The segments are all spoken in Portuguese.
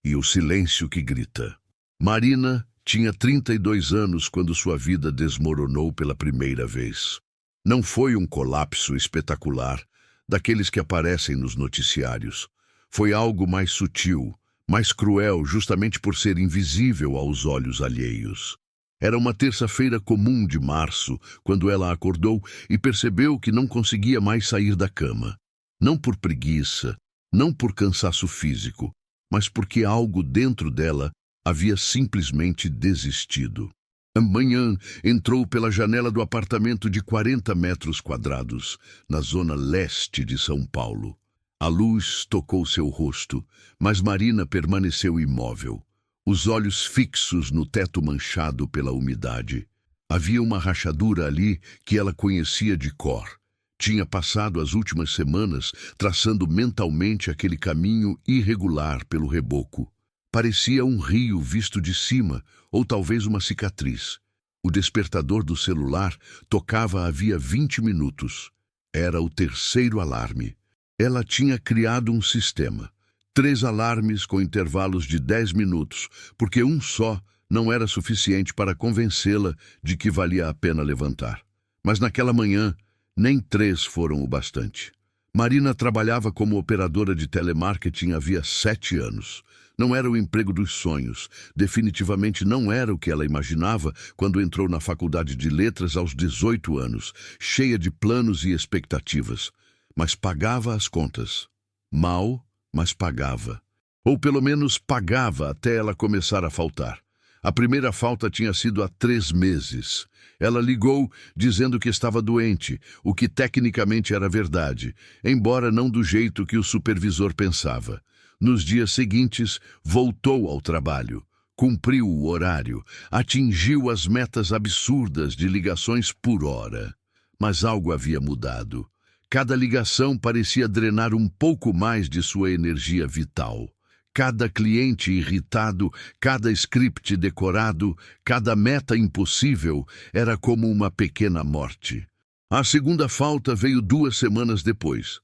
e o silêncio que grita. Marina tinha 32 anos quando sua vida desmoronou pela primeira vez. Não foi um colapso espetacular, daqueles que aparecem nos noticiários. Foi algo mais sutil, mais cruel, justamente por ser invisível aos olhos alheios. Era uma terça-feira comum de março, quando ela acordou e percebeu que não conseguia mais sair da cama. Não por preguiça, não por cansaço físico, mas porque algo dentro dela havia simplesmente desistido. A manhã entrou pela janela do apartamento de 40 metros quadrados, na zona leste de São Paulo. A luz tocou seu rosto, mas Marina permaneceu imóvel, os olhos fixos no teto manchado pela umidade. Havia uma rachadura ali que ela conhecia de cor. Tinha passado as últimas semanas traçando mentalmente aquele caminho irregular pelo reboco. Parecia um rio visto de cima, ou talvez uma cicatriz. O despertador do celular tocava havia 20 minutos. Era o terceiro alarme. Ela tinha criado um sistema. 3 alarmes com intervalos de 10 minutos, porque um só não era suficiente para convencê-la de que valia a pena levantar. Mas naquela manhã, nem 3 foram o bastante. Marina trabalhava como operadora de telemarketing havia 7 anos. Não era o emprego dos sonhos. Definitivamente não era o que ela imaginava quando entrou na faculdade de letras aos 18 anos, cheia de planos e expectativas. Mas pagava as contas. Mal, mas pagava. Ou pelo menos pagava até ela começar a faltar. A primeira falta tinha sido há 3 meses. Ela ligou dizendo que estava doente, o que tecnicamente era verdade, embora não do jeito que o supervisor pensava. Nos dias seguintes, voltou ao trabalho, cumpriu o horário, atingiu as metas absurdas de ligações por hora. Mas algo havia mudado. Cada ligação parecia drenar um pouco mais de sua energia vital. Cada cliente irritado, cada script decorado, cada meta impossível era como uma pequena morte. A segunda falta veio 2 semanas depois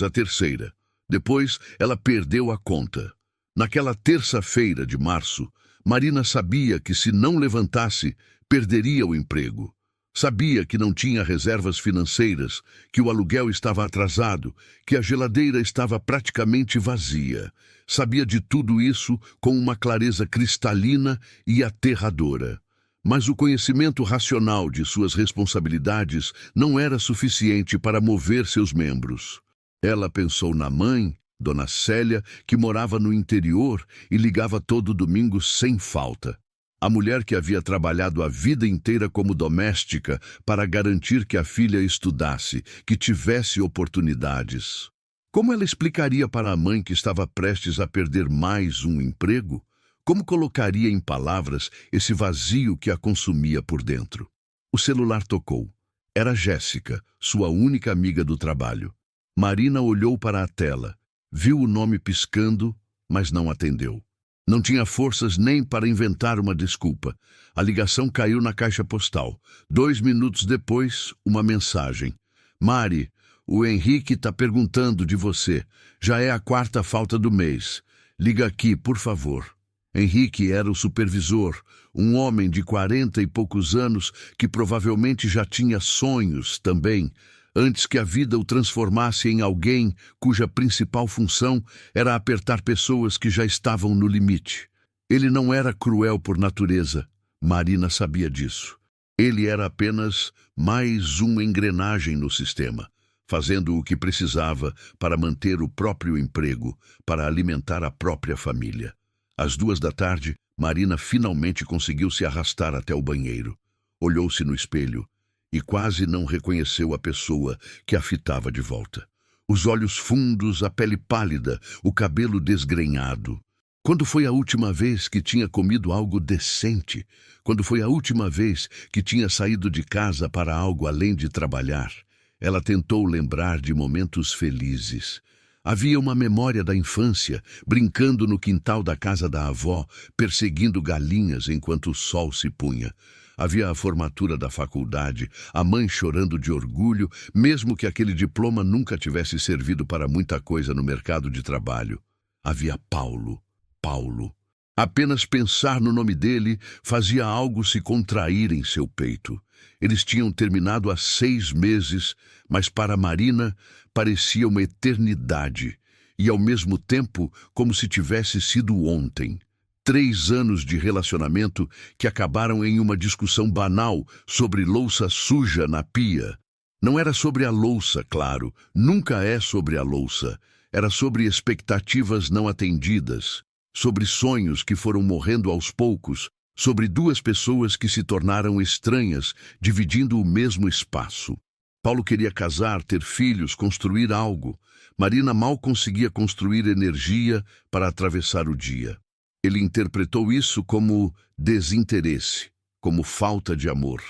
a terceira. Depois, ela perdeu a conta. Naquela terça-feira de março, Marina sabia que se não levantasse, perderia o emprego. Sabia que não tinha reservas financeiras, que o aluguel estava atrasado, que a geladeira estava praticamente vazia. Sabia de tudo isso com uma clareza cristalina e aterradora. Mas o conhecimento racional de suas responsabilidades não era suficiente para mover seus membros. Ela pensou na mãe, Dona Célia, que morava no interior e ligava todo domingo sem falta. A mulher que havia trabalhado a vida inteira como doméstica para garantir que a filha estudasse, que tivesse oportunidades. Como ela explicaria para a mãe que estava prestes a perder mais um emprego? Como colocaria em palavras esse vazio que a consumia por dentro? O celular tocou. Era Jéssica, sua única amiga do trabalho. Marina olhou para a tela, viu o nome piscando, mas não atendeu. Não tinha forças nem para inventar uma desculpa. A ligação caiu na caixa postal. 2 minutos depois, uma mensagem. Mari, o Henrique está perguntando de você. Já é a 4ª falta do mês. Liga aqui, por favor. Henrique era o supervisor, um homem de 40 e poucos anos que provavelmente já tinha sonhos também, antes que a vida o transformasse em alguém cuja principal função era apertar pessoas que já estavam no limite. Ele não era cruel por natureza, Marina sabia disso. Ele era apenas mais uma engrenagem no sistema, fazendo o que precisava para manter o próprio emprego, para alimentar a própria família. Às 2 da tarde, Marina finalmente conseguiu se arrastar até o banheiro. Olhou-se no espelho e quase não reconheceu a pessoa que a fitava de volta. Os olhos fundos, a pele pálida, o cabelo desgrenhado. Quando foi a última vez que tinha comido algo decente? Quando foi a última vez que tinha saído de casa para algo além de trabalhar? Ela tentou lembrar de momentos felizes. Havia uma memória da infância, brincando no quintal da casa da avó, perseguindo galinhas enquanto o sol se punha. Havia a formatura da faculdade, a mãe chorando de orgulho, mesmo que aquele diploma nunca tivesse servido para muita coisa no mercado de trabalho. Havia Paulo. Paulo. Apenas pensar no nome dele fazia algo se contrair em seu peito. Eles tinham terminado há 6 meses, mas para Marina parecia uma eternidade, e ao mesmo tempo como se tivesse sido ontem. 3 anos de relacionamento que acabaram em uma discussão banal sobre louça suja na pia. Não era sobre a louça, claro, nunca é sobre a louça. Era sobre expectativas não atendidas, sobre sonhos que foram morrendo aos poucos, sobre 2 pessoas que se tornaram estranhas, dividindo o mesmo espaço. Paulo queria casar, ter filhos, construir algo. Marina mal conseguia construir energia para atravessar o dia. Ele interpretou isso como desinteresse, como falta de amor.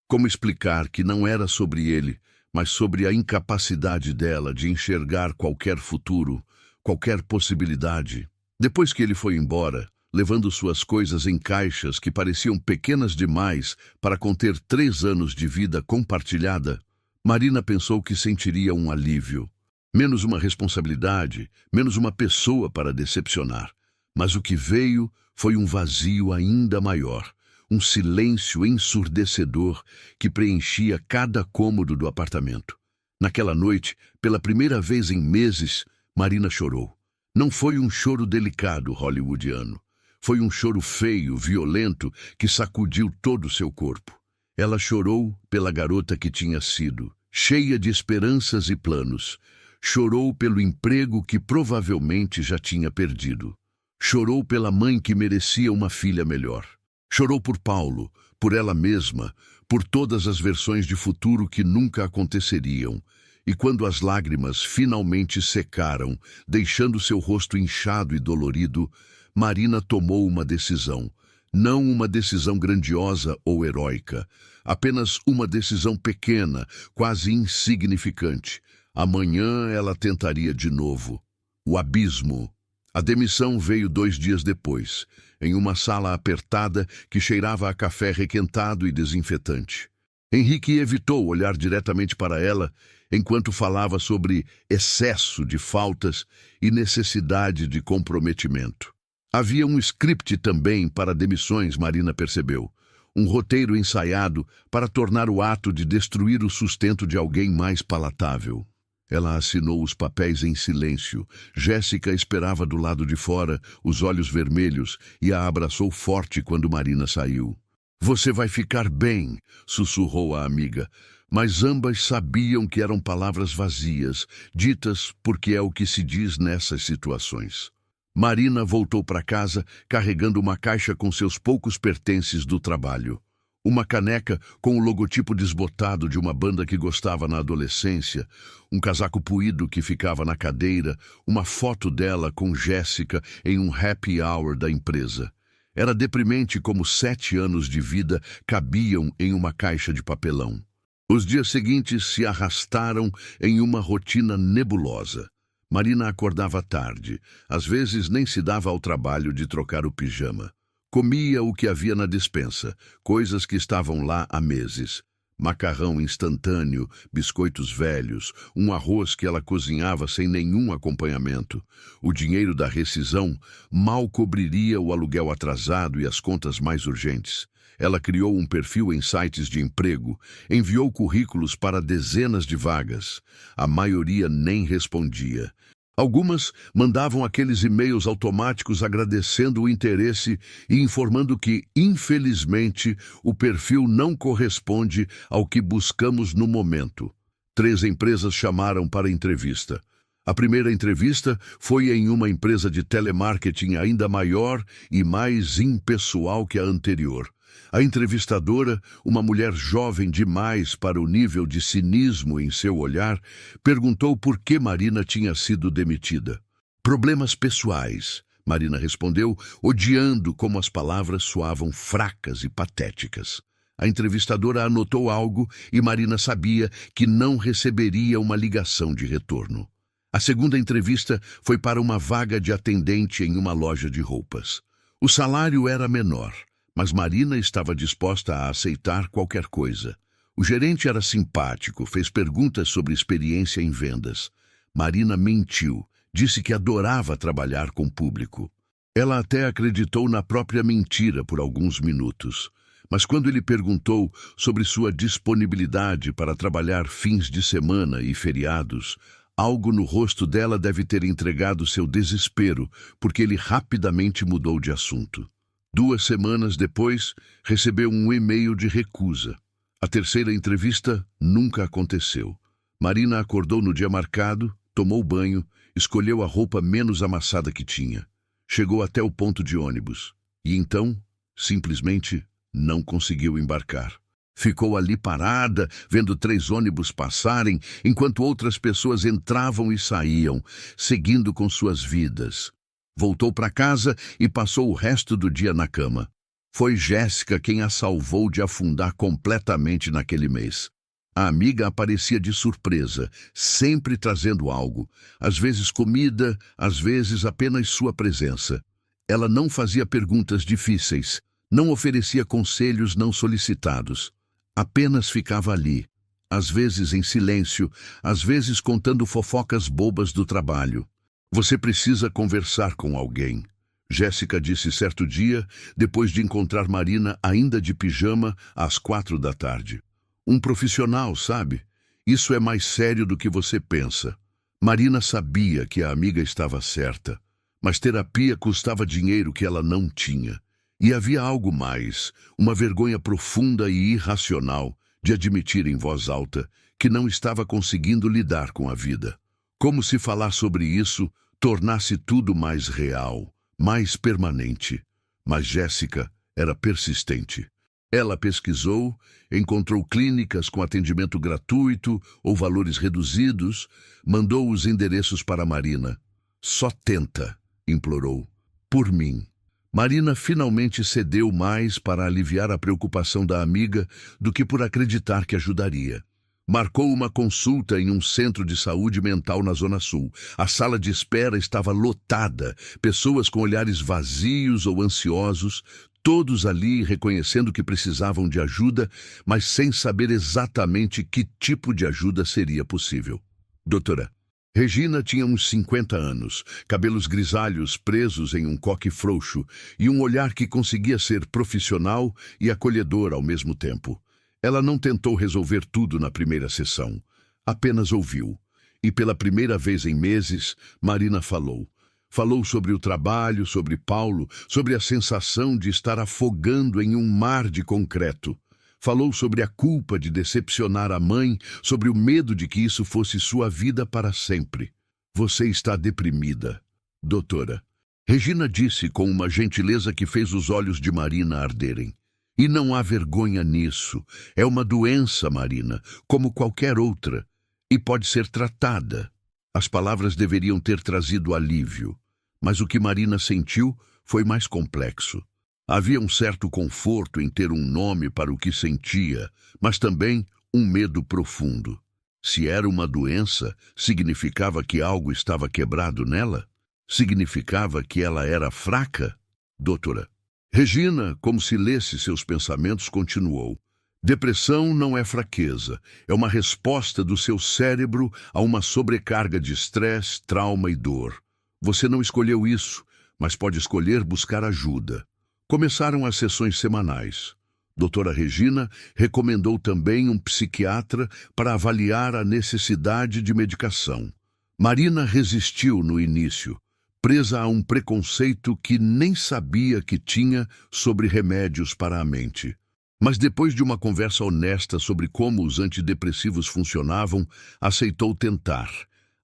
Como explicar que não era sobre ele, mas sobre a incapacidade dela de enxergar qualquer futuro, qualquer possibilidade? Depois que ele foi embora, levando suas coisas em caixas que pareciam pequenas demais para conter 3 anos de vida compartilhada, Marina pensou que sentiria um alívio. Menos uma responsabilidade, menos uma pessoa para decepcionar. Mas o que veio foi um vazio ainda maior, um silêncio ensurdecedor que preenchia cada cômodo do apartamento. Naquela noite, pela primeira vez em meses, Marina chorou. Não foi um choro delicado hollywoodiano. Foi um choro feio, violento, que sacudiu todo o seu corpo. Ela chorou pela garota que tinha sido, cheia de esperanças e planos. Chorou pelo emprego que provavelmente já tinha perdido. Chorou pela mãe que merecia uma filha melhor. Chorou por Paulo, por ela mesma, por todas as versões de futuro que nunca aconteceriam. E quando as lágrimas finalmente secaram, deixando seu rosto inchado e dolorido, Marina tomou uma decisão. Não uma decisão grandiosa ou heróica, apenas uma decisão pequena, quase insignificante. Amanhã ela tentaria de novo. O abismo. A demissão veio 2 dias depois, em uma sala apertada que cheirava a café requentado e desinfetante. Henrique evitou olhar diretamente para ela enquanto falava sobre excesso de faltas e necessidade de comprometimento. Havia um script também para demissões, Marina percebeu. Um roteiro ensaiado para tornar o ato de destruir o sustento de alguém mais palatável. Ela assinou os papéis em silêncio. Jéssica esperava do lado de fora, os olhos vermelhos, e a abraçou forte quando Marina saiu. "Você vai ficar bem", sussurrou a amiga. Mas ambas sabiam que eram palavras vazias, ditas porque é o que se diz nessas situações. Marina voltou para casa carregando uma caixa com seus poucos pertences do trabalho. Uma caneca com o logotipo desbotado de uma banda que gostava na adolescência, um casaco puído que ficava na cadeira, uma foto dela com Jéssica em um happy hour da empresa. Era deprimente como 7 anos de vida cabiam em uma caixa de papelão. Os dias seguintes se arrastaram em uma rotina nebulosa. Marina acordava tarde, às vezes nem se dava ao trabalho de trocar o pijama. Comia o que havia na despensa, coisas que estavam lá há meses. Macarrão instantâneo, biscoitos velhos, um arroz que ela cozinhava sem nenhum acompanhamento. O dinheiro da rescisão mal cobriria o aluguel atrasado e as contas mais urgentes. Ela criou um perfil em sites de emprego, enviou currículos para dezenas de vagas. A maioria nem respondia. Algumas mandavam aqueles e-mails automáticos agradecendo o interesse e informando que, infelizmente, o perfil não corresponde ao que buscamos no momento. 3 empresas chamaram para entrevista. A primeira entrevista foi em uma empresa de telemarketing ainda maior e mais impessoal que a anterior. A entrevistadora, uma mulher jovem demais para o nível de cinismo em seu olhar, perguntou por que Marina tinha sido demitida. "Problemas pessoais", Marina respondeu, odiando como as palavras soavam fracas e patéticas. A entrevistadora anotou algo e Marina sabia que não receberia uma ligação de retorno. A segunda entrevista foi para uma vaga de atendente em uma loja de roupas. O salário era menor, mas Marina estava disposta a aceitar qualquer coisa. O gerente era simpático, fez perguntas sobre experiência em vendas. Marina mentiu, disse que adorava trabalhar com o público. Ela até acreditou na própria mentira por alguns minutos. Mas quando ele perguntou sobre sua disponibilidade para trabalhar fins de semana e feriados, algo no rosto dela deve ter entregado seu desespero, porque ele rapidamente mudou de assunto. 2 semanas depois, recebeu um e-mail de recusa. A terceira entrevista nunca aconteceu. Marina acordou no dia marcado, tomou banho, escolheu a roupa menos amassada que tinha. Chegou até o ponto de ônibus. E então, simplesmente, não conseguiu embarcar. Ficou ali parada, vendo 3 ônibus passarem, enquanto outras pessoas entravam e saíam, seguindo com suas vidas. Voltou para casa e passou o resto do dia na cama. Foi Jéssica quem a salvou de afundar completamente naquele mês. A amiga aparecia de surpresa, sempre trazendo algo, às vezes comida, às vezes apenas sua presença. Ela não fazia perguntas difíceis, não oferecia conselhos não solicitados. Apenas ficava ali, às vezes em silêncio, às vezes contando fofocas bobas do trabalho. Você precisa conversar com alguém, Jéssica disse certo dia, depois de encontrar Marina ainda de pijama às 4 da tarde. Um profissional, sabe? Isso é mais sério do que você pensa. Marina sabia que a amiga estava certa, mas terapia custava dinheiro que ela não tinha. E havia algo mais, uma vergonha profunda e irracional de admitir em voz alta que não estava conseguindo lidar com a vida. Como se falar sobre isso tornasse tudo mais real, mais permanente. Mas Jéssica era persistente. Ela pesquisou, encontrou clínicas com atendimento gratuito ou valores reduzidos, mandou os endereços para Marina. Só tenta, implorou. Por mim. Marina finalmente cedeu mais para aliviar a preocupação da amiga do que por acreditar que ajudaria. Marcou uma consulta em um centro de saúde mental na Zona Sul. A sala de espera estava lotada, pessoas com olhares vazios ou ansiosos, todos ali reconhecendo que precisavam de ajuda, mas sem saber exatamente que tipo de ajuda seria possível. Doutora, Regina tinha uns 50 anos, cabelos grisalhos presos em um coque frouxo e um olhar que conseguia ser profissional e acolhedor ao mesmo tempo. Ela não tentou resolver tudo na primeira sessão, apenas ouviu. E pela primeira vez em meses, Marina falou. Falou sobre o trabalho, sobre Paulo, sobre a sensação de estar afogando em um mar de concreto. Falou sobre a culpa de decepcionar a mãe, sobre o medo de que isso fosse sua vida para sempre. Você está deprimida, doutora. Regina disse com uma gentileza que fez os olhos de Marina arderem. E não há vergonha nisso. É uma doença, Marina, como qualquer outra, e pode ser tratada. As palavras deveriam ter trazido alívio, mas o que Marina sentiu foi mais complexo. Havia um certo conforto em ter um nome para o que sentia, mas também um medo profundo. Se era uma doença, significava que algo estava quebrado nela? Significava que ela era fraca? Doutora. Regina, como se lesse seus pensamentos, continuou. Depressão não é fraqueza, é uma resposta do seu cérebro a uma sobrecarga de estresse, trauma e dor. Você não escolheu isso, mas pode escolher buscar ajuda. Começaram as sessões semanais. Doutora Regina recomendou também um psiquiatra para avaliar a necessidade de medicação. Marina resistiu no início, presa a um preconceito que nem sabia que tinha sobre remédios para a mente. Mas depois de uma conversa honesta sobre como os antidepressivos funcionavam, aceitou tentar.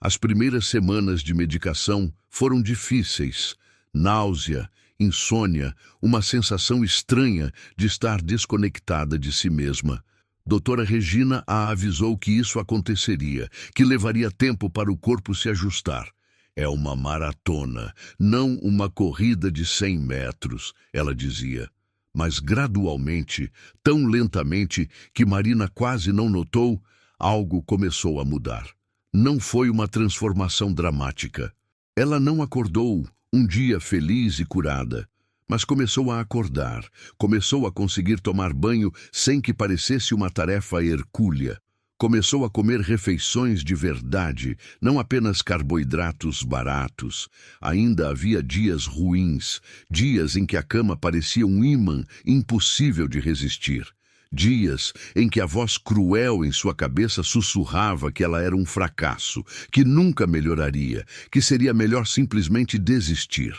As primeiras semanas de medicação foram difíceis. Náusea, insônia, uma sensação estranha de estar desconectada de si mesma. Doutora Regina a avisou que isso aconteceria, que levaria tempo para o corpo se ajustar. É uma maratona, não uma corrida de 100 metros, ela dizia. Mas gradualmente, tão lentamente que Marina quase não notou, algo começou a mudar. Não foi uma transformação dramática. Ela não acordou um dia feliz e curada, mas começou a acordar, começou a conseguir tomar banho sem que parecesse uma tarefa hercúlea. Começou a comer refeições de verdade, não apenas carboidratos baratos. Ainda havia dias ruins, dias em que a cama parecia um ímã impossível de resistir. Dias em que a voz cruel em sua cabeça sussurrava que ela era um fracasso, que nunca melhoraria, que seria melhor simplesmente desistir.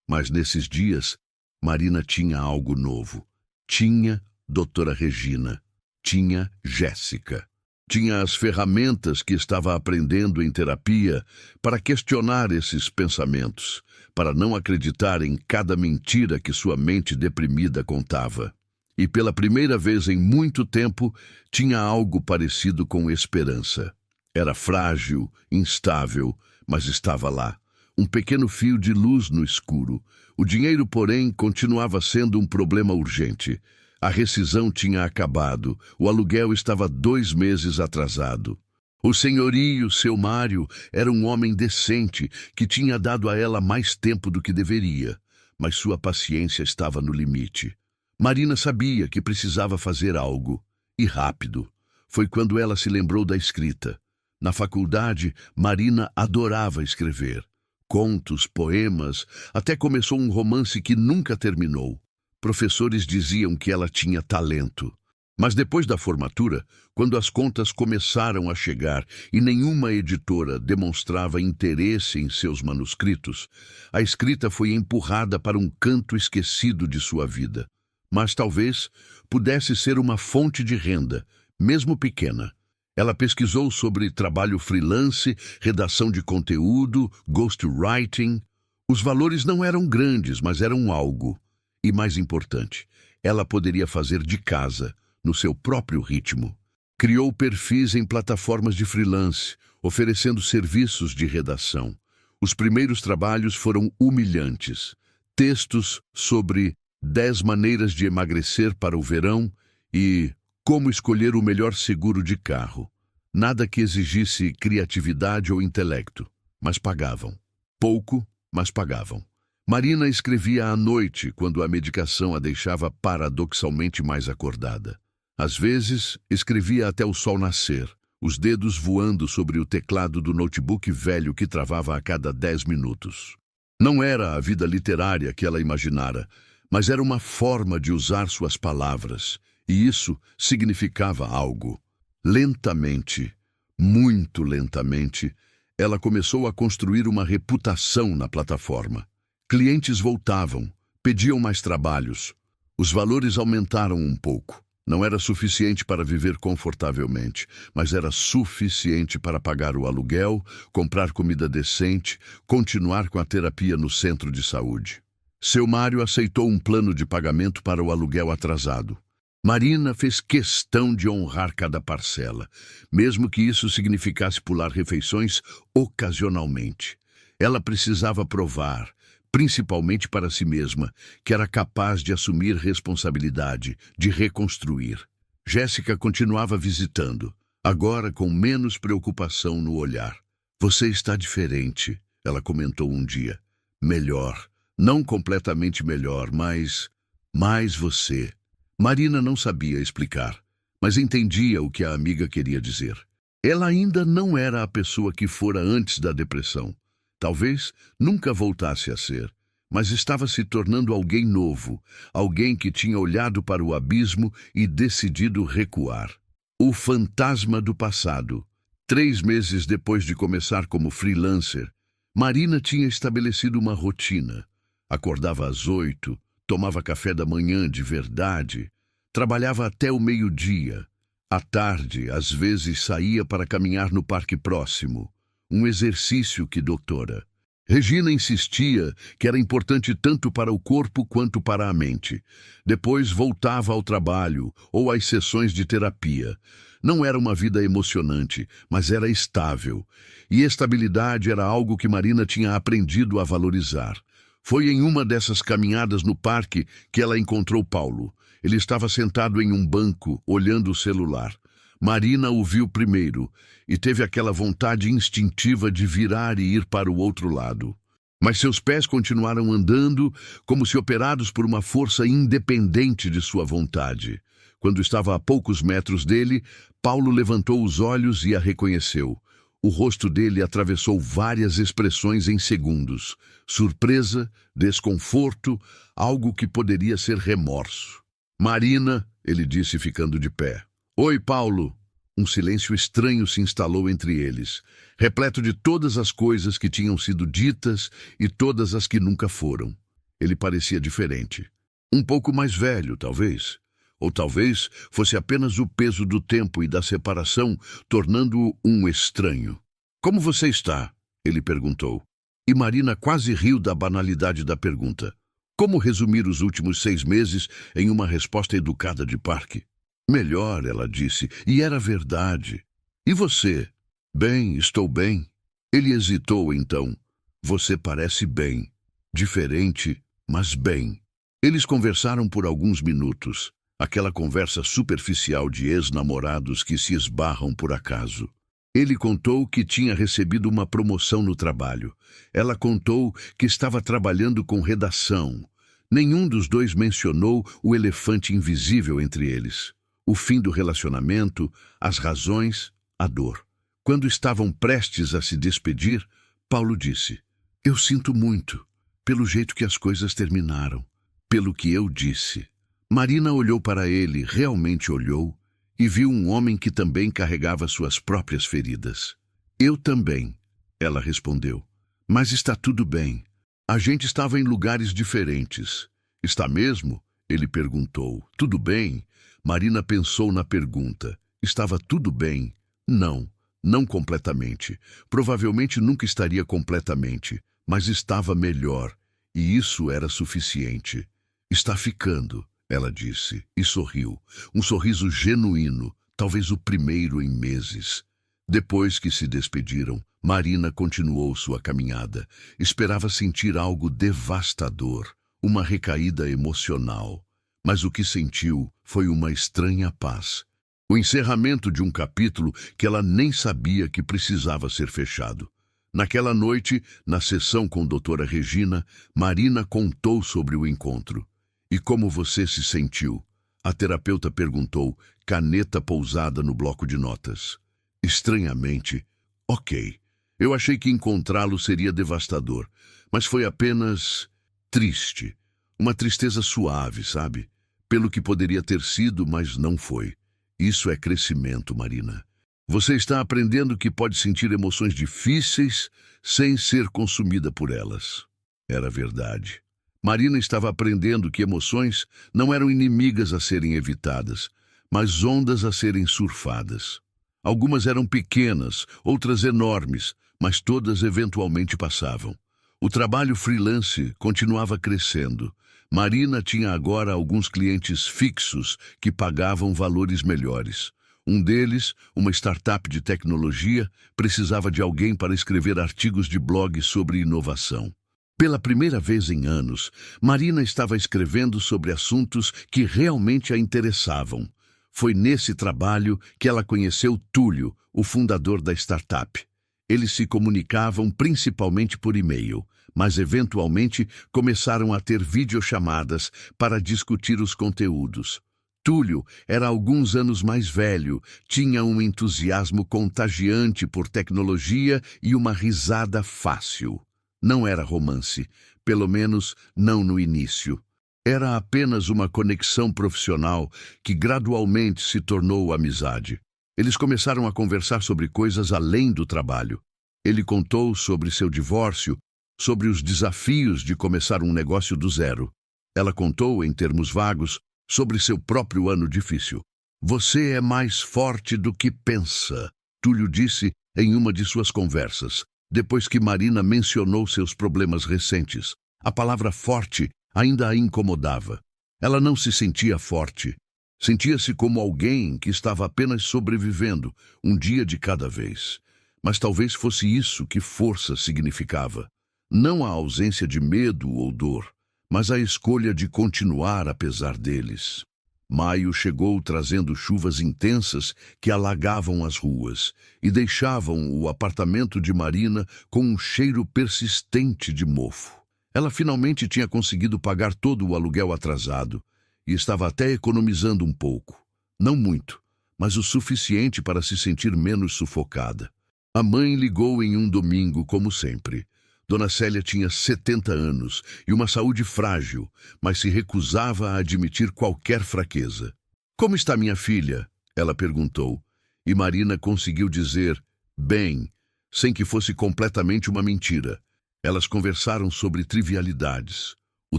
Mas nesses dias, Marina tinha algo novo. Tinha doutora Regina. Tinha Jéssica. Tinha as ferramentas que estava aprendendo em terapia para questionar esses pensamentos, para não acreditar em cada mentira que sua mente deprimida contava. E pela primeira vez em muito tempo, tinha algo parecido com esperança. Era frágil, instável, mas estava lá. Um pequeno fio de luz no escuro. O dinheiro, porém, continuava sendo um problema urgente. A rescisão tinha acabado, o aluguel estava 2 meses atrasado. O senhorio, seu Mário, era um homem decente que tinha dado a ela mais tempo do que deveria, mas sua paciência estava no limite. Marina sabia que precisava fazer algo, e rápido. Foi quando ela se lembrou da escrita. Na faculdade, Marina adorava escrever. Contos, poemas, até começou um romance que nunca terminou. Professores diziam que ela tinha talento. Mas depois da formatura, quando as contas começaram a chegar e nenhuma editora demonstrava interesse em seus manuscritos, a escrita foi empurrada para um canto esquecido de sua vida. Mas talvez pudesse ser uma fonte de renda, mesmo pequena. Ela pesquisou sobre trabalho freelance, redação de conteúdo, ghostwriting. Os valores não eram grandes, mas eram algo. E mais importante, ela poderia fazer de casa, no seu próprio ritmo. Criou perfis em plataformas de freelance, oferecendo serviços de redação. Os primeiros trabalhos foram humilhantes. Textos sobre 10 maneiras de emagrecer para o verão e como escolher o melhor seguro de carro. Nada que exigisse criatividade ou intelecto, mas pagavam. Pouco, mas pagavam. Marina escrevia à noite, quando a medicação a deixava paradoxalmente mais acordada. Às vezes, escrevia até o sol nascer, os dedos voando sobre o teclado do notebook velho que travava a cada 10 minutos. Não era a vida literária que ela imaginara, mas era uma forma de usar suas palavras, e isso significava algo. Lentamente, muito lentamente, ela começou a construir uma reputação na plataforma. Clientes voltavam, pediam mais trabalhos. Os valores aumentaram um pouco. Não era suficiente para viver confortavelmente, mas era suficiente para pagar o aluguel, comprar comida decente, continuar com a terapia no centro de saúde. Seu Mário aceitou um plano de pagamento para o aluguel atrasado. Marina fez questão de honrar cada parcela, mesmo que isso significasse pular refeições ocasionalmente. Ela precisava provar, principalmente para si mesma, que era capaz de assumir responsabilidade, de reconstruir. Jéssica continuava visitando, agora com menos preocupação no olhar. "Você está diferente", ela comentou um dia. "Melhor. Não completamente melhor, mas mais você." Marina não sabia explicar, mas entendia o que a amiga queria dizer. Ela ainda não era a pessoa que fora antes da depressão. Talvez nunca voltasse a ser, mas estava se tornando alguém novo, alguém que tinha olhado para o abismo e decidido recuar. O fantasma do passado. 3 meses depois de começar como freelancer, Marina tinha estabelecido uma rotina. Acordava às 8, tomava café da manhã de verdade, trabalhava até o meio-dia. À tarde, às vezes saía para caminhar no parque próximo. Um exercício que doutora Regina insistia que era importante tanto para o corpo quanto para a mente. Depois voltava ao trabalho ou às sessões de terapia. Não era uma vida emocionante, mas era estável. E estabilidade era algo que Marina tinha aprendido a valorizar. Foi em uma dessas caminhadas no parque que ela encontrou Paulo. Ele estava sentado em um banco, olhando o celular. Marina o viu primeiro e teve aquela vontade instintiva de virar e ir para o outro lado. Mas seus pés continuaram andando, como se operados por uma força independente de sua vontade. Quando estava a poucos metros dele, Paulo levantou os olhos e a reconheceu. O rosto dele atravessou várias expressões em segundos. Surpresa, desconforto, algo que poderia ser remorso. Marina, ele disse ficando de pé. Oi, Paulo. Um silêncio estranho se instalou entre eles, repleto de todas as coisas que tinham sido ditas e todas as que nunca foram. Ele parecia diferente. Um pouco mais velho, talvez. Ou talvez fosse apenas o peso do tempo e da separação, tornando-o um estranho. Como você está? Ele perguntou. E Marina quase riu da banalidade da pergunta. Como resumir os últimos 6 meses em uma resposta educada de parque? Melhor, ela disse, e era verdade. E você? Bem, estou bem. Ele hesitou então. Você parece bem. Diferente, mas bem. Eles conversaram por alguns minutos. Aquela conversa superficial de ex-namorados que se esbarram por acaso. Ele contou que tinha recebido uma promoção no trabalho. Ela contou que estava trabalhando com redação. Nenhum dos dois mencionou o elefante invisível entre eles. O fim do relacionamento, as razões, a dor. Quando estavam prestes a se despedir, Paulo disse: Eu sinto muito, pelo jeito que as coisas terminaram, pelo que eu disse. Marina olhou para ele, realmente olhou, e viu um homem que também carregava suas próprias feridas. Eu também, ela respondeu. Mas está tudo bem. A gente estava em lugares diferentes. Está mesmo? Ele perguntou. Tudo bem? Marina pensou na pergunta. Estava tudo bem? Não, não completamente. Provavelmente nunca estaria completamente, mas estava melhor, e isso era suficiente. Está ficando, ela disse, e sorriu. Um sorriso genuíno, talvez o primeiro em meses. Depois que se despediram, Marina continuou sua caminhada. Esperava sentir algo devastador, uma recaída emocional. Mas o que sentiu foi uma estranha paz. O encerramento de um capítulo que ela nem sabia que precisava ser fechado. Naquela noite, na sessão com doutora Regina, Marina contou sobre o encontro. E como você se sentiu? A terapeuta perguntou, caneta pousada no bloco de notas. Estranhamente, ok. Eu achei que encontrá-lo seria devastador, mas foi apenas triste. Uma tristeza suave, sabe? Pelo que poderia ter sido, mas não foi. Isso é crescimento, Marina. Você está aprendendo que pode sentir emoções difíceis sem ser consumida por elas. Era verdade. Marina estava aprendendo que emoções não eram inimigas a serem evitadas, mas ondas a serem surfadas. Algumas eram pequenas, outras enormes, mas todas eventualmente passavam. O trabalho freelance continuava crescendo. Marina tinha agora alguns clientes fixos que pagavam valores melhores. Um deles, uma startup de tecnologia, precisava de alguém para escrever artigos de blog sobre inovação. Pela primeira vez em anos, Marina estava escrevendo sobre assuntos que realmente a interessavam. Foi nesse trabalho que ela conheceu Túlio, o fundador da startup. Eles se comunicavam principalmente por e-mail, mas eventualmente começaram a ter videochamadas para discutir os conteúdos. Túlio era alguns anos mais velho, tinha um entusiasmo contagiante por tecnologia e uma risada fácil. Não era romance, pelo menos não no início. Era apenas uma conexão profissional que gradualmente se tornou amizade. Eles começaram a conversar sobre coisas além do trabalho. Ele contou sobre seu divórcio, sobre os desafios de começar um negócio do zero. Ela contou, em termos vagos, sobre seu próprio ano difícil. Você é mais forte do que pensa, Túlio disse em uma de suas conversas, depois que Marina mencionou seus problemas recentes. A palavra forte ainda a incomodava. Ela não se sentia forte. Sentia-se como alguém que estava apenas sobrevivendo, um dia de cada vez. Mas talvez fosse isso que força significava. Não a ausência de medo ou dor, mas a escolha de continuar apesar deles. Maio chegou trazendo chuvas intensas que alagavam as ruas e deixavam o apartamento de Marina com um cheiro persistente de mofo. Ela finalmente tinha conseguido pagar todo o aluguel atrasado e estava até economizando um pouco. Não muito, mas o suficiente para se sentir menos sufocada. A mãe ligou em um domingo, como sempre. Dona Célia tinha 70 anos e uma saúde frágil, mas se recusava a admitir qualquer fraqueza. "Como está minha filha?" ela perguntou, e Marina conseguiu dizer, "bem", sem que fosse completamente uma mentira. Elas conversaram sobre trivialidades. O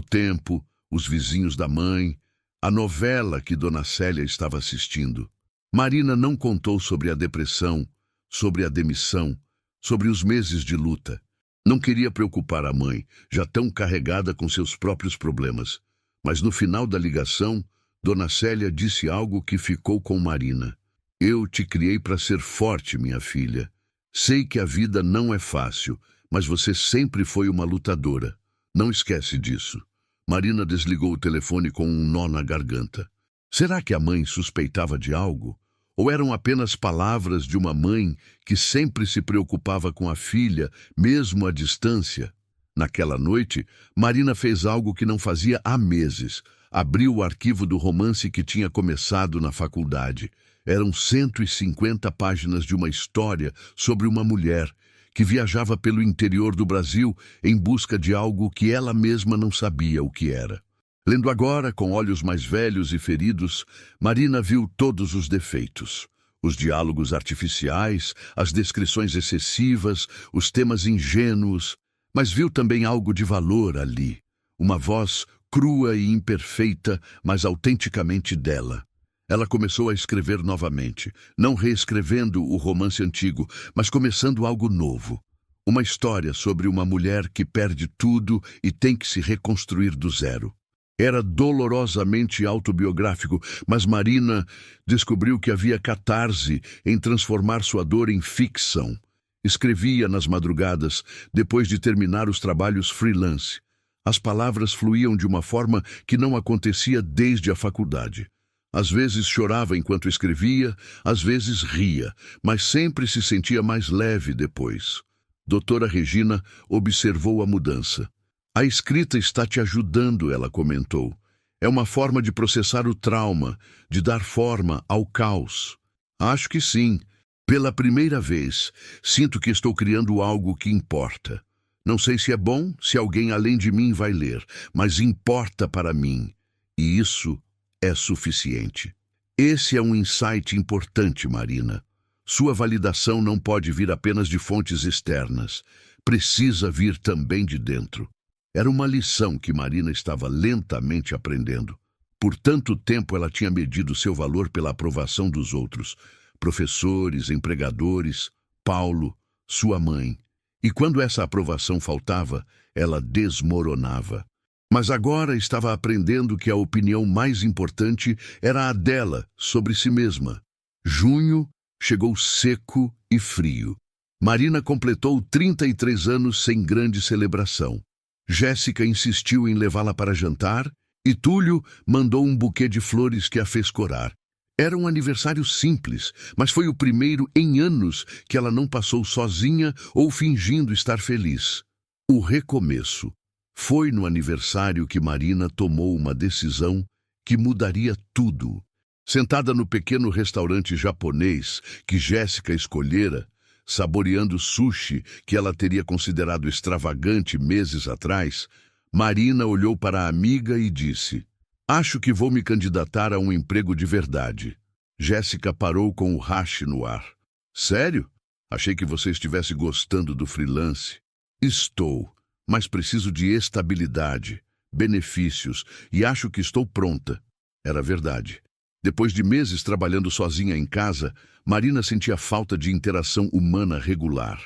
tempo, os vizinhos da mãe, a novela que Dona Célia estava assistindo. Marina não contou sobre a depressão, sobre a demissão, sobre os meses de luta. Não queria preocupar a mãe, já tão carregada com seus próprios problemas. Mas no final da ligação, Dona Célia disse algo que ficou com Marina. "Eu te criei para ser forte, minha filha. Sei que a vida não é fácil, mas você sempre foi uma lutadora. Não esquece disso." Marina desligou o telefone com um nó na garganta. Será que a mãe suspeitava de algo? Ou eram apenas palavras de uma mãe que sempre se preocupava com a filha, mesmo à distância? Naquela noite, Marina fez algo que não fazia há meses. Abriu o arquivo do romance que tinha começado na faculdade. Eram 150 páginas de uma história sobre uma mulher que viajava pelo interior do Brasil em busca de algo que ela mesma não sabia o que era. Lendo agora, com olhos mais velhos e feridos, Marina viu todos os defeitos. Os diálogos artificiais, as descrições excessivas, os temas ingênuos, mas viu também algo de valor ali. Uma voz crua e imperfeita, mas autenticamente dela. Ela começou a escrever novamente, não reescrevendo o romance antigo, mas começando algo novo. Uma história sobre uma mulher que perde tudo e tem que se reconstruir do zero. Era dolorosamente autobiográfico, mas Marina descobriu que havia catarse em transformar sua dor em ficção. Escrevia nas madrugadas, depois de terminar os trabalhos freelance. As palavras fluíam de uma forma que não acontecia desde a faculdade. Às vezes chorava enquanto escrevia, às vezes ria, mas sempre se sentia mais leve depois. Doutora Regina observou a mudança. "A escrita está te ajudando", ela comentou. "É uma forma de processar o trauma, de dar forma ao caos." "Acho que sim. Pela primeira vez, sinto que estou criando algo que importa. Não sei se é bom, se alguém além de mim vai ler, mas importa para mim. E isso é suficiente." Esse é um insight importante, Marina. Sua validação não pode vir apenas de fontes externas. Precisa vir também de dentro. Era uma lição que Marina estava lentamente aprendendo. Por tanto tempo ela tinha medido seu valor pela aprovação dos outros. Professores, empregadores, Paulo, sua mãe. E quando essa aprovação faltava, ela desmoronava. Mas agora estava aprendendo que a opinião mais importante era a dela sobre si mesma. Junho chegou seco e frio. Marina completou 33 anos sem grande celebração. Jéssica insistiu em levá-la para jantar e Túlio mandou um buquê de flores que a fez corar. Era um aniversário simples, mas foi o primeiro em anos que ela não passou sozinha ou fingindo estar feliz. O recomeço. Foi no aniversário que Marina tomou uma decisão que mudaria tudo. Sentada no pequeno restaurante japonês que Jéssica escolhera, saboreando sushi que ela teria considerado extravagante meses atrás, Marina olhou para a amiga e disse: "Acho que vou me candidatar a um emprego de verdade." Jéssica parou com o hash no ar. "Sério? Achei que você estivesse gostando do freelance." "Estou, mas preciso de estabilidade, benefícios e acho que estou pronta." Era verdade. Depois de meses trabalhando sozinha em casa, Marina sentia falta de interação humana regular.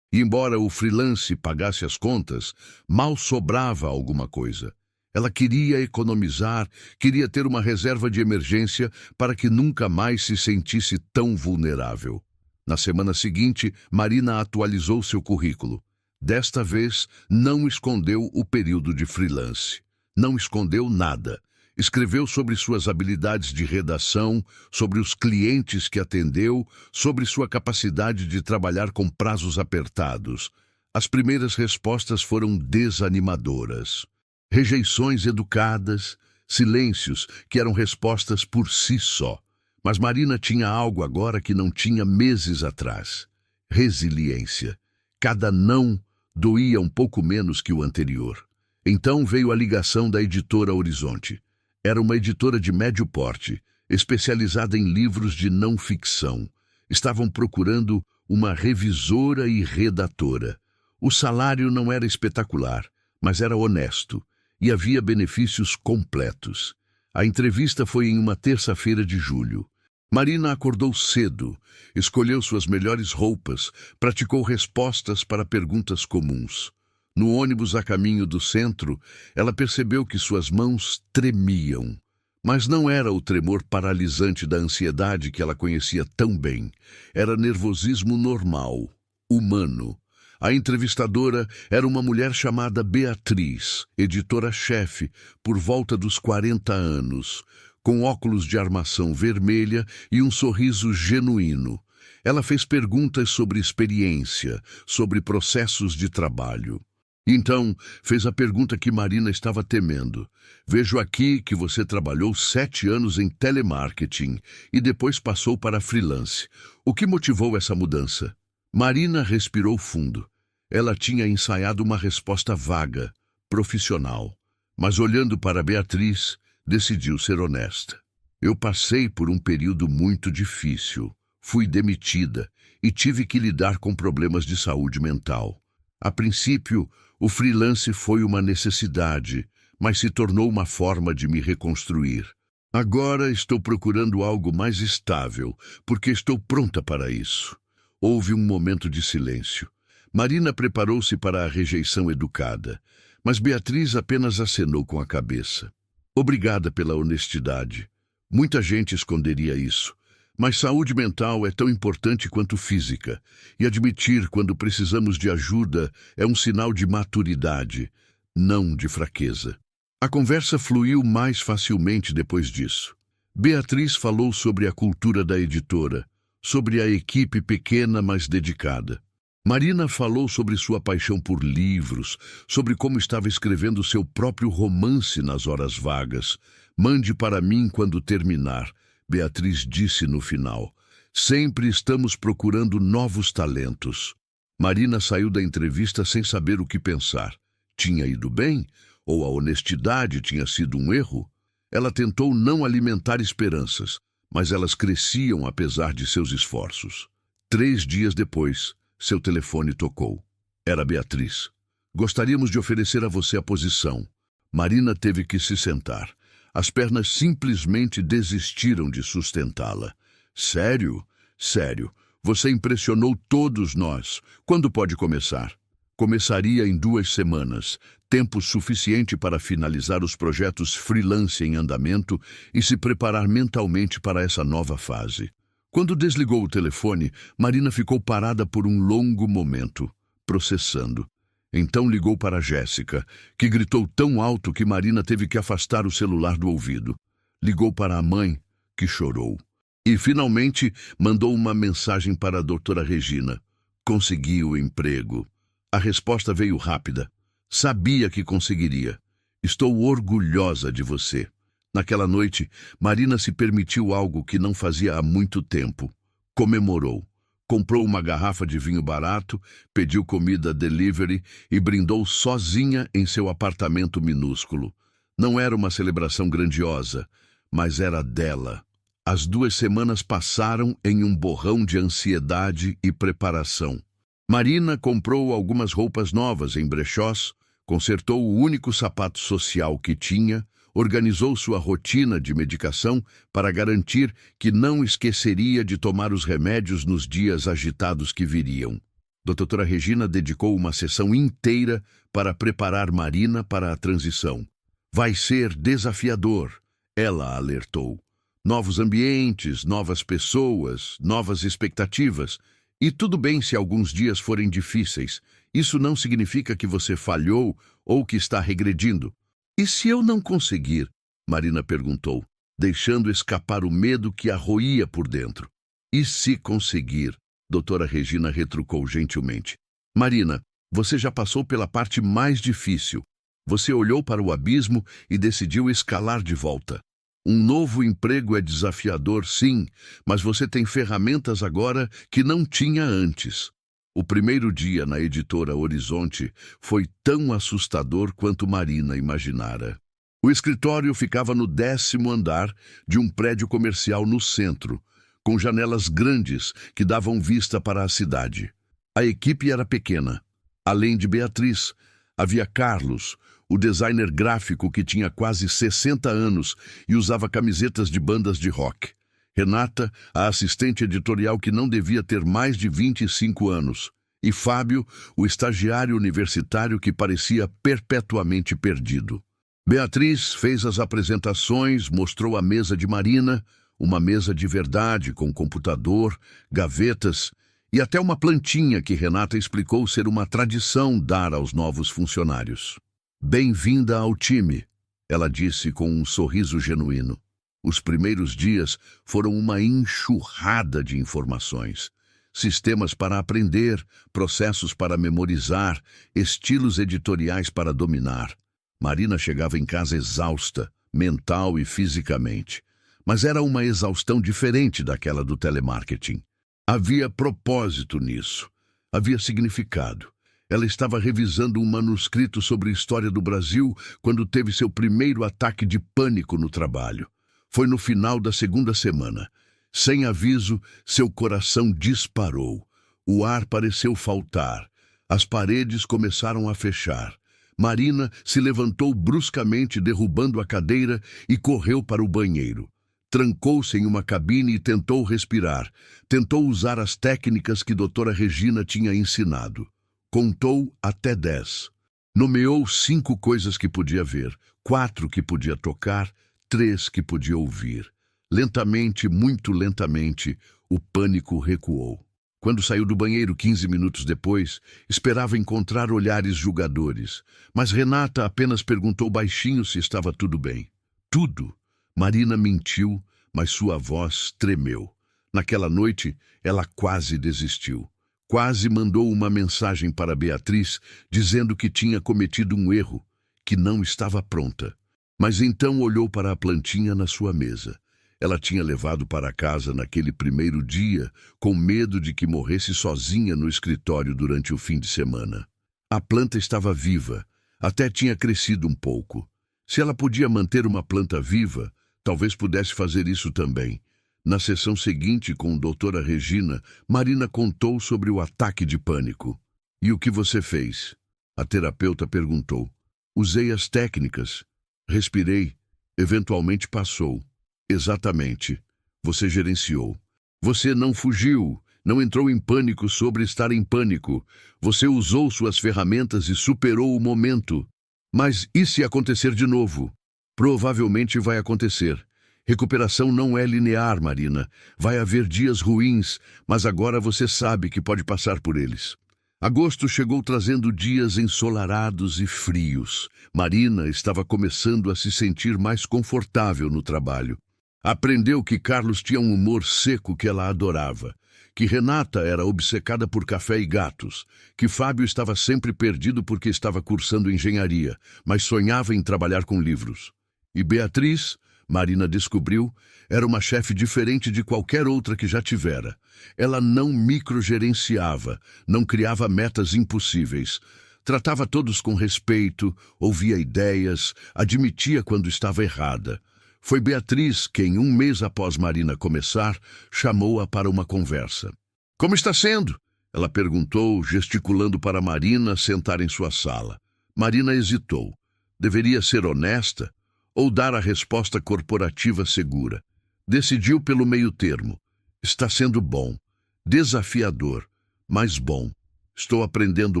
E embora o freelance pagasse as contas, mal sobrava alguma coisa. Ela queria economizar, queria ter uma reserva de emergência para que nunca mais se sentisse tão vulnerável. Na semana seguinte, Marina atualizou seu currículo. Desta vez, não escondeu o período de freelance. Não escondeu nada. Escreveu sobre suas habilidades de redação, sobre os clientes que atendeu, sobre sua capacidade de trabalhar com prazos apertados. As primeiras respostas foram desanimadoras. Rejeições educadas, silêncios que eram respostas por si só. Mas Marina tinha algo agora que não tinha meses atrás: resiliência. Cada não doía um pouco menos que o anterior. Então veio a ligação da editora Horizonte. Era uma editora de médio porte, especializada em livros de não ficção. Estavam procurando uma revisora e redatora. O salário não era espetacular, mas era honesto e havia benefícios completos. A entrevista foi em uma terça-feira de julho. Marina acordou cedo, escolheu suas melhores roupas, praticou respostas para perguntas comuns. No ônibus a caminho do centro, ela percebeu que suas mãos tremiam. Mas não era o tremor paralisante da ansiedade que ela conhecia tão bem. Era nervosismo normal, humano. A entrevistadora era uma mulher chamada Beatriz, editora-chefe, por volta dos 40 anos, com óculos de armação vermelha e um sorriso genuíno. Ela fez perguntas sobre experiência, sobre processos de trabalho. Então, fez a pergunta que Marina estava temendo. Vejo aqui que você trabalhou 7 anos em telemarketing e depois passou para freelance. O que motivou essa mudança? Marina respirou fundo. Ela tinha ensaiado uma resposta vaga, profissional. Mas olhando para Beatriz, decidiu ser honesta. Eu passei por um período muito difícil. Fui demitida e tive que lidar com problemas de saúde mental. A princípio, o freelance foi uma necessidade, mas se tornou uma forma de me reconstruir. Agora estou procurando algo mais estável, porque estou pronta para isso. Houve um momento de silêncio. Marina preparou-se para a rejeição educada, mas Beatriz apenas acenou com a cabeça. Obrigada pela honestidade. Muita gente esconderia isso. Mas saúde mental é tão importante quanto física, e admitir quando precisamos de ajuda é um sinal de maturidade, não de fraqueza. A conversa fluiu mais facilmente depois disso. Beatriz falou sobre a cultura da editora, sobre a equipe pequena mas dedicada. Marina falou sobre sua paixão por livros, sobre como estava escrevendo seu próprio romance nas horas vagas. Mande para mim quando terminar. Beatriz disse no final. Sempre estamos procurando novos talentos. Marina saiu da entrevista sem saber o que pensar. Tinha ido bem? Ou a honestidade tinha sido um erro? Ela tentou não alimentar esperanças, mas elas cresciam apesar de seus esforços. 3 dias depois, seu telefone tocou. Era Beatriz. Gostaríamos de oferecer a você a posição. Marina teve que se sentar. As pernas simplesmente desistiram de sustentá-la. Sério? Sério. Você impressionou todos nós. Quando pode começar? Começaria em 2 semanas. Tempo suficiente para finalizar os projetos freelance em andamento e se preparar mentalmente para essa nova fase. Quando desligou o telefone, Marina ficou parada por um longo momento, processando. Então ligou para Jéssica, que gritou tão alto que Marina teve que afastar o celular do ouvido. Ligou para a mãe, que chorou. E, finalmente, mandou uma mensagem para a doutora Regina. Consegui o emprego. A resposta veio rápida. Sabia que conseguiria. Estou orgulhosa de você. Naquela noite, Marina se permitiu algo que não fazia há muito tempo. Comemorou. Comprou uma garrafa de vinho barato, pediu comida delivery e brindou sozinha em seu apartamento minúsculo. Não era uma celebração grandiosa, mas era dela. As 2 semanas passaram em um borrão de ansiedade e preparação. Marina comprou algumas roupas novas em brechós, consertou o único sapato social que tinha, organizou sua rotina de medicação para garantir que não esqueceria de tomar os remédios nos dias agitados que viriam. Doutora Regina dedicou uma sessão inteira para preparar Marina para a transição. Vai ser desafiador, ela alertou. Novos ambientes, novas pessoas, novas expectativas. E tudo bem se alguns dias forem difíceis. Isso não significa que você falhou ou que está regredindo. E se eu não conseguir? Marina perguntou, deixando escapar o medo que a roía por dentro. E se conseguir? Doutora Regina retrucou gentilmente. Marina, você já passou pela parte mais difícil. Você olhou para o abismo e decidiu escalar de volta. Um novo emprego é desafiador, sim, mas você tem ferramentas agora que não tinha antes. O primeiro dia na editora Horizonte foi tão assustador quanto Marina imaginara. O escritório ficava no 10º andar de um prédio comercial no centro, com janelas grandes que davam vista para a cidade. A equipe era pequena. Além de Beatriz, havia Carlos, o designer gráfico que tinha quase 60 anos e usava camisetas de bandas de rock. Renata, a assistente editorial que não devia ter mais de 25 anos. E Fábio, o estagiário universitário que parecia perpetuamente perdido. Beatriz fez as apresentações, mostrou a mesa de Marina, uma mesa de verdade, com computador, gavetas e até uma plantinha que Renata explicou ser uma tradição dar aos novos funcionários. "Bem-vinda ao time", ela disse com um sorriso genuíno. Os primeiros dias foram uma enxurrada de informações. Sistemas para aprender, processos para memorizar, estilos editoriais para dominar. Marina chegava em casa exausta, mental e fisicamente. Mas era uma exaustão diferente daquela do telemarketing. Havia propósito nisso. Havia significado. Ela estava revisando um manuscrito sobre a história do Brasil quando teve seu primeiro ataque de pânico no trabalho. Foi no final da segunda semana. Sem aviso, seu coração disparou. O ar pareceu faltar. As paredes começaram a fechar. Marina se levantou bruscamente, derrubando a cadeira, e correu para o banheiro. Trancou-se em uma cabine e tentou respirar. Tentou usar as técnicas que doutora Regina tinha ensinado. Contou até 10. Nomeou 5 coisas que podia ver, 4 que podia tocar, 3 que podia ouvir. Lentamente, muito lentamente, o pânico recuou. Quando saiu do banheiro 15 minutos depois, esperava encontrar olhares julgadores. Mas Renata apenas perguntou baixinho se estava tudo bem. Tudo. Marina mentiu, mas sua voz tremeu. Naquela noite, ela quase desistiu. Quase mandou uma mensagem para Beatriz, dizendo que tinha cometido um erro, que não estava pronta. Mas então olhou para a plantinha na sua mesa. Ela tinha levado para casa naquele primeiro dia, com medo de que morresse sozinha no escritório durante o fim de semana. A planta estava viva, até tinha crescido um pouco. Se ela podia manter uma planta viva, talvez pudesse fazer isso também. Na sessão seguinte, com a doutora Regina, Marina contou sobre o ataque de pânico. "E o que você fez?" A terapeuta perguntou. "Usei as técnicas. Respirei. Eventualmente passou." "Exatamente. Você gerenciou. Você não fugiu, não entrou em pânico sobre estar em pânico. Você usou suas ferramentas e superou o momento. Mas e se acontecer de novo?" "Provavelmente vai acontecer. Recuperação não é linear, Marina. Vai haver dias ruins, mas agora você sabe que pode passar por eles." Agosto chegou trazendo dias ensolarados e frios. Marina estava começando a se sentir mais confortável no trabalho. Aprendeu que Carlos tinha um humor seco que ela adorava, que Renata era obcecada por café e gatos, que Fábio estava sempre perdido porque estava cursando engenharia, mas sonhava em trabalhar com livros. E Beatriz, Marina descobriu, era uma chefe diferente de qualquer outra que já tivera. Ela não microgerenciava, não criava metas impossíveis. Tratava todos com respeito, ouvia ideias, admitia quando estava errada. Foi Beatriz quem, um mês após Marina começar, chamou-a para uma conversa. "Como está sendo?" ela perguntou, gesticulando para Marina sentar em sua sala. Marina hesitou. Deveria ser honesta ou dar a resposta corporativa segura. Decidiu pelo meio termo. "Está sendo bom. Desafiador, mas bom. Estou aprendendo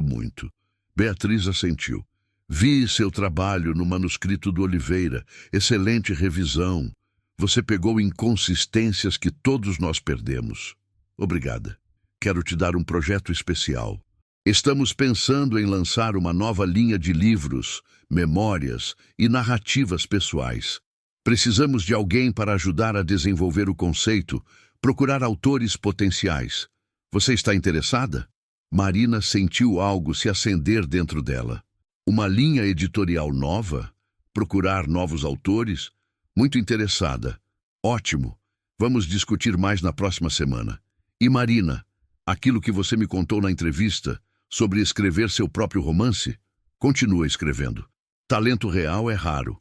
muito." Beatriz assentiu. "Vi seu trabalho no manuscrito do Oliveira. Excelente revisão. Você pegou inconsistências que todos nós perdemos." "Obrigada. Quero te dar um projeto especial. Estamos pensando em lançar uma nova linha de livros, memórias e narrativas pessoais. Precisamos de alguém para ajudar a desenvolver o conceito, procurar autores potenciais. Você está interessada?" Marina sentiu algo se acender dentro dela. Uma linha editorial nova? Procurar novos autores? Muito interessada. Ótimo. Vamos discutir mais na próxima semana. E Marina, aquilo que você me contou na entrevista sobre escrever seu próprio romance? Continua escrevendo. Talento real é raro.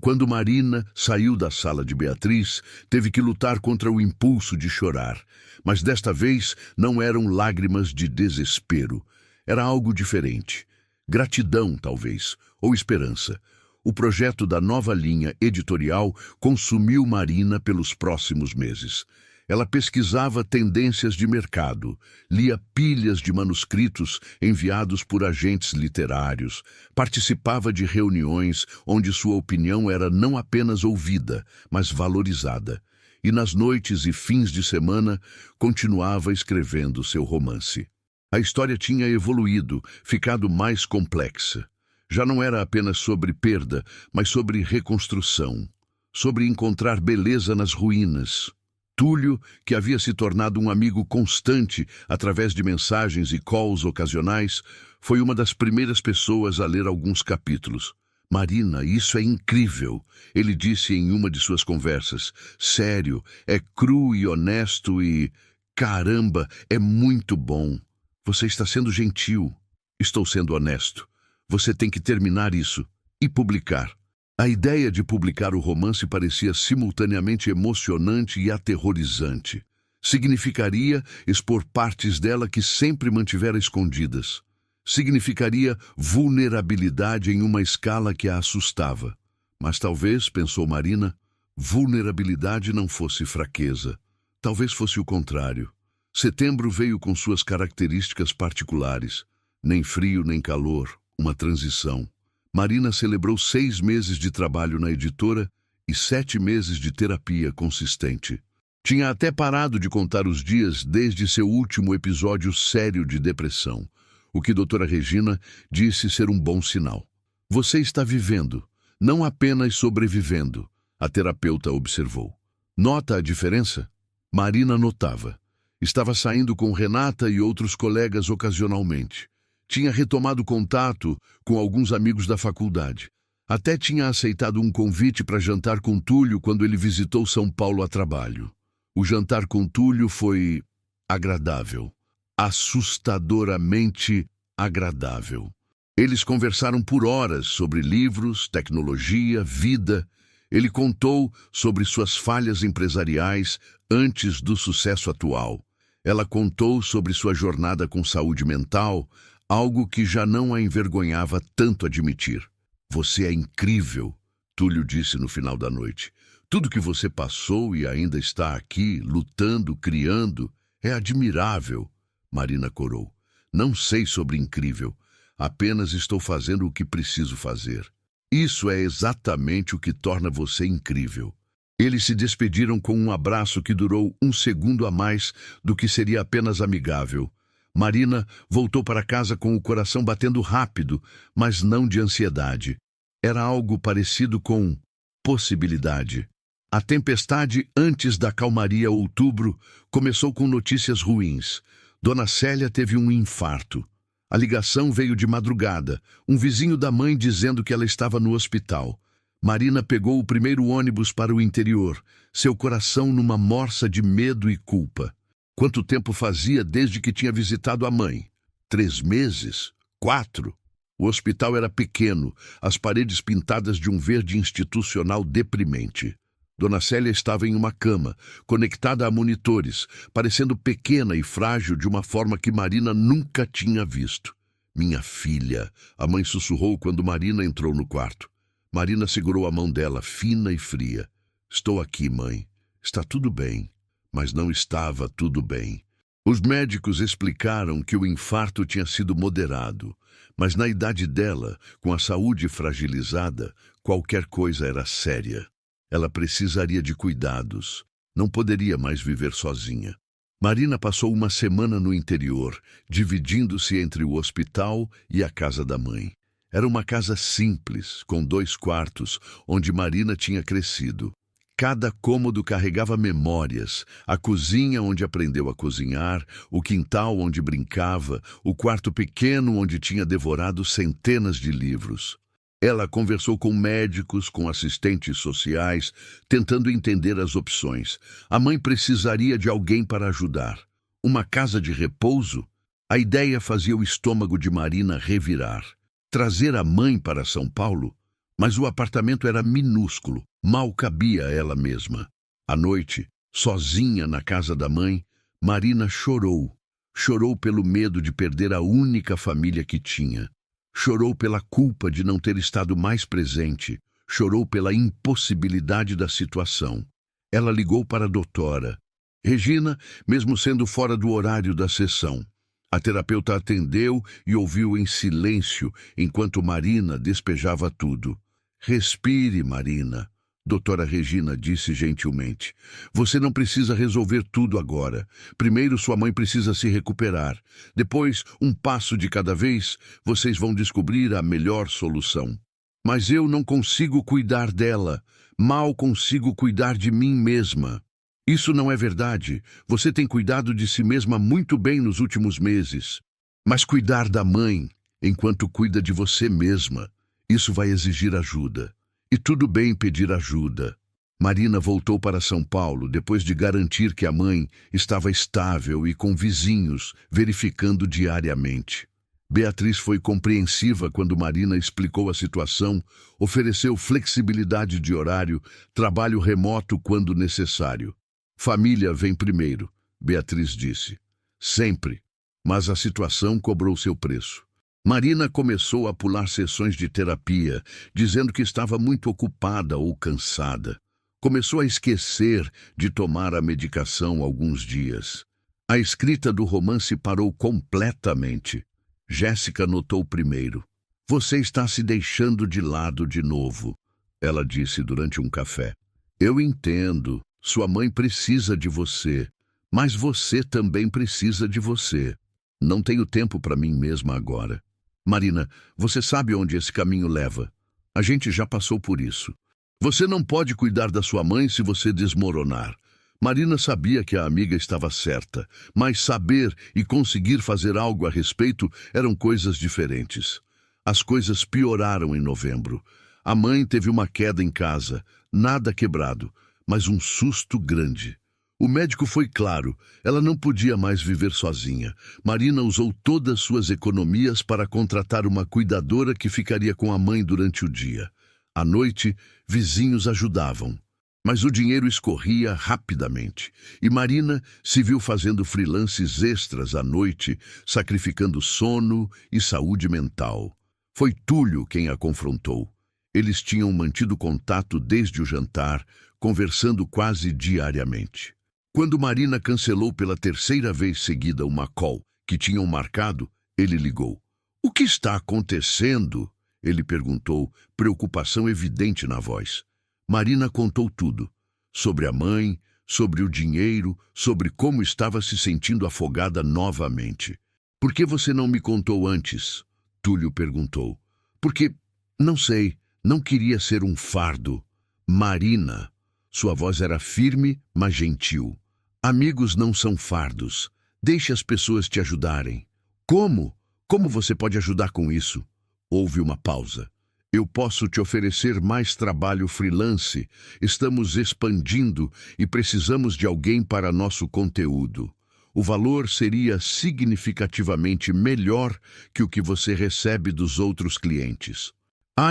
Quando Marina saiu da sala de Beatriz, teve que lutar contra o impulso de chorar. Mas desta vez não eram lágrimas de desespero. Era algo diferente. Gratidão, talvez, ou esperança. O projeto da nova linha editorial consumiu Marina pelos próximos meses. Ela pesquisava tendências de mercado, lia pilhas de manuscritos enviados por agentes literários, participava de reuniões onde sua opinião era não apenas ouvida, mas valorizada. E nas noites e fins de semana, continuava escrevendo seu romance. A história tinha evoluído, ficado mais complexa. Já não era apenas sobre perda, mas sobre reconstrução, sobre encontrar beleza nas ruínas. Túlio, que havia se tornado um amigo constante através de mensagens e calls ocasionais, foi uma das primeiras pessoas a ler alguns capítulos. Marina, isso é incrível, ele disse em uma de suas conversas. Sério, é cru e honesto e... Caramba, é muito bom. Você está sendo gentil. Estou sendo honesto. Você tem que terminar isso e publicar. A ideia de publicar o romance parecia simultaneamente emocionante e aterrorizante. Significaria expor partes dela que sempre mantivera escondidas. Significaria vulnerabilidade em uma escala que a assustava. Mas talvez, pensou Marina, vulnerabilidade não fosse fraqueza. Talvez fosse o contrário. Setembro veio com suas características particulares. Nem frio, nem calor. Uma transição. Marina celebrou 6 meses de trabalho na editora e 7 meses de terapia consistente. Tinha até parado de contar os dias desde seu último episódio sério de depressão, o que doutora Regina disse ser um bom sinal. Você está vivendo, não apenas sobrevivendo, a terapeuta observou. Nota a diferença? Marina notava. Estava saindo com Renata e outros colegas ocasionalmente. Tinha retomado contato com alguns amigos da faculdade. Até tinha aceitado um convite para jantar com Túlio quando ele visitou São Paulo a trabalho. O jantar com Túlio foi agradável, assustadoramente agradável. Eles conversaram por horas sobre livros, tecnologia, vida. Ele contou sobre suas falhas empresariais antes do sucesso atual. Ela contou sobre sua jornada com saúde mental, algo que já não a envergonhava tanto admitir. Você é incrível, Túlio disse no final da noite. Tudo que você passou e ainda está aqui, lutando, criando, é admirável, Marina corou. Não sei sobre incrível, apenas estou fazendo o que preciso fazer. Isso é exatamente o que torna você incrível. Eles se despediram com um abraço que durou 1 segundo a mais do que seria apenas amigável. Marina voltou para casa com o coração batendo rápido, mas não de ansiedade. Era algo parecido com possibilidade. A tempestade antes da calmaria outubro começou com notícias ruins. Dona Célia teve um infarto. A ligação veio de madrugada, um vizinho da mãe dizendo que ela estava no hospital. Marina pegou o primeiro ônibus para o interior, seu coração numa morsa de medo e culpa. Quanto tempo fazia desde que tinha visitado a mãe? 3 meses? 4? O hospital era pequeno, as paredes pintadas de um verde institucional deprimente. Dona Célia estava em uma cama, conectada a monitores, parecendo pequena e frágil de uma forma que Marina nunca tinha visto. Minha filha, a mãe sussurrou quando Marina entrou no quarto. Marina segurou a mão dela, fina e fria. Estou aqui, mãe. Está tudo bem. Mas não estava tudo bem. Os médicos explicaram que o infarto tinha sido moderado, mas na idade dela, com a saúde fragilizada, qualquer coisa era séria. Ela precisaria de cuidados. Não poderia mais viver sozinha. Marina passou uma semana no interior, dividindo-se entre o hospital e a casa da mãe. Era uma casa simples, com 2 quartos, onde Marina tinha crescido. Cada cômodo carregava memórias, a cozinha onde aprendeu a cozinhar, o quintal onde brincava, o quarto pequeno onde tinha devorado centenas de livros. Ela conversou com médicos, com assistentes sociais, tentando entender as opções. A mãe precisaria de alguém para ajudar. Uma casa de repouso? A ideia fazia o estômago de Marina revirar. Trazer a mãe para São Paulo? Mas o apartamento era minúsculo, mal cabia a ela mesma. À noite, sozinha na casa da mãe, Marina chorou. Chorou pelo medo de perder a única família que tinha. Chorou pela culpa de não ter estado mais presente. Chorou pela impossibilidade da situação. Ela ligou para a doutora Regina, mesmo sendo fora do horário da sessão. A terapeuta atendeu e ouviu em silêncio enquanto Marina despejava tudo. Respire, Marina. Doutora Regina disse gentilmente. Você não precisa resolver tudo agora. Primeiro sua mãe precisa se recuperar. Depois, um passo de cada vez, vocês vão descobrir a melhor solução. Mas eu não consigo cuidar dela. Mal consigo cuidar de mim mesma. Isso não é verdade. Você tem cuidado de si mesma muito bem nos últimos meses. Mas cuidar da mãe, enquanto cuida de você mesma, isso vai exigir ajuda. E tudo bem pedir ajuda. Marina voltou para São Paulo depois de garantir que a mãe estava estável e com vizinhos, verificando diariamente. Beatriz foi compreensiva quando Marina explicou a situação, ofereceu flexibilidade de horário, trabalho remoto quando necessário. Família vem primeiro, Beatriz disse. Sempre. Mas a situação cobrou seu preço. Marina começou a pular sessões de terapia, dizendo que estava muito ocupada ou cansada. Começou a esquecer de tomar a medicação alguns dias. A escrita do romance parou completamente. Jéssica notou primeiro. Você está se deixando de lado de novo, ela disse durante um café. Eu entendo, sua mãe precisa de você, mas você também precisa de você. Não tenho tempo para mim mesma agora. Marina, você sabe onde esse caminho leva. A gente já passou por isso. Você não pode cuidar da sua mãe se você desmoronar. Marina sabia que a amiga estava certa, mas saber e conseguir fazer algo a respeito eram coisas diferentes. As coisas pioraram em novembro. A mãe teve uma queda em casa, nada quebrado, mas um susto grande. O médico foi claro, ela não podia mais viver sozinha. Marina usou todas suas economias para contratar uma cuidadora que ficaria com a mãe durante o dia. À noite, vizinhos ajudavam. Mas o dinheiro escorria rapidamente, e Marina se viu fazendo freelances extras à noite, sacrificando sono e saúde mental. Foi Túlio quem a confrontou. Eles tinham mantido contato desde o jantar, conversando quase diariamente. Quando Marina cancelou pela terceira vez seguida uma call que tinham marcado, ele ligou. O que está acontecendo? Ele perguntou, preocupação evidente na voz. Marina contou tudo. Sobre a mãe, sobre o dinheiro, sobre como estava se sentindo afogada novamente. Por que você não me contou antes? Túlio perguntou. Porque, não sei, não queria ser um fardo. Marina. Sua voz era firme, mas gentil. Amigos não são fardos. Deixe as pessoas te ajudarem. Como? Como você pode ajudar com isso? Houve uma pausa. Eu posso te oferecer mais trabalho freelance. Estamos expandindo e precisamos de alguém para nosso conteúdo. O valor seria significativamente melhor que o que você recebe dos outros clientes.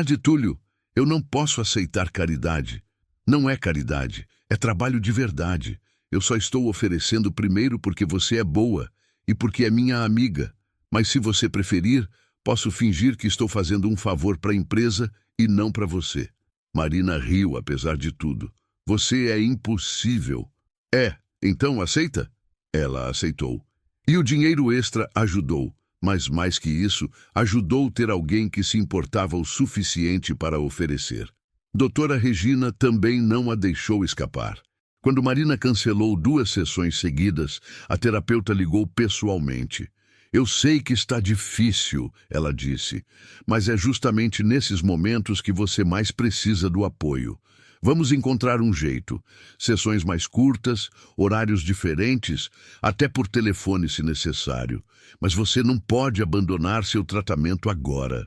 De Túlio, eu não posso aceitar caridade. Não é caridade, é trabalho de verdade. Eu só estou oferecendo primeiro porque você é boa e porque é minha amiga. Mas se você preferir, posso fingir que estou fazendo um favor para a empresa e não para você. Marina riu apesar de tudo. Você é impossível. Então aceita? Ela aceitou. E o dinheiro extra ajudou. Mas mais que isso, ajudou ter alguém que se importava o suficiente para oferecer. Doutora Regina também não a deixou escapar. Quando Marina cancelou 2 sessões seguidas, a terapeuta ligou pessoalmente. Eu sei que está difícil, ela disse, mas é justamente nesses momentos que você mais precisa do apoio. Vamos encontrar um jeito. Sessões mais curtas, horários diferentes, até por telefone se necessário. Mas você não pode abandonar seu tratamento agora.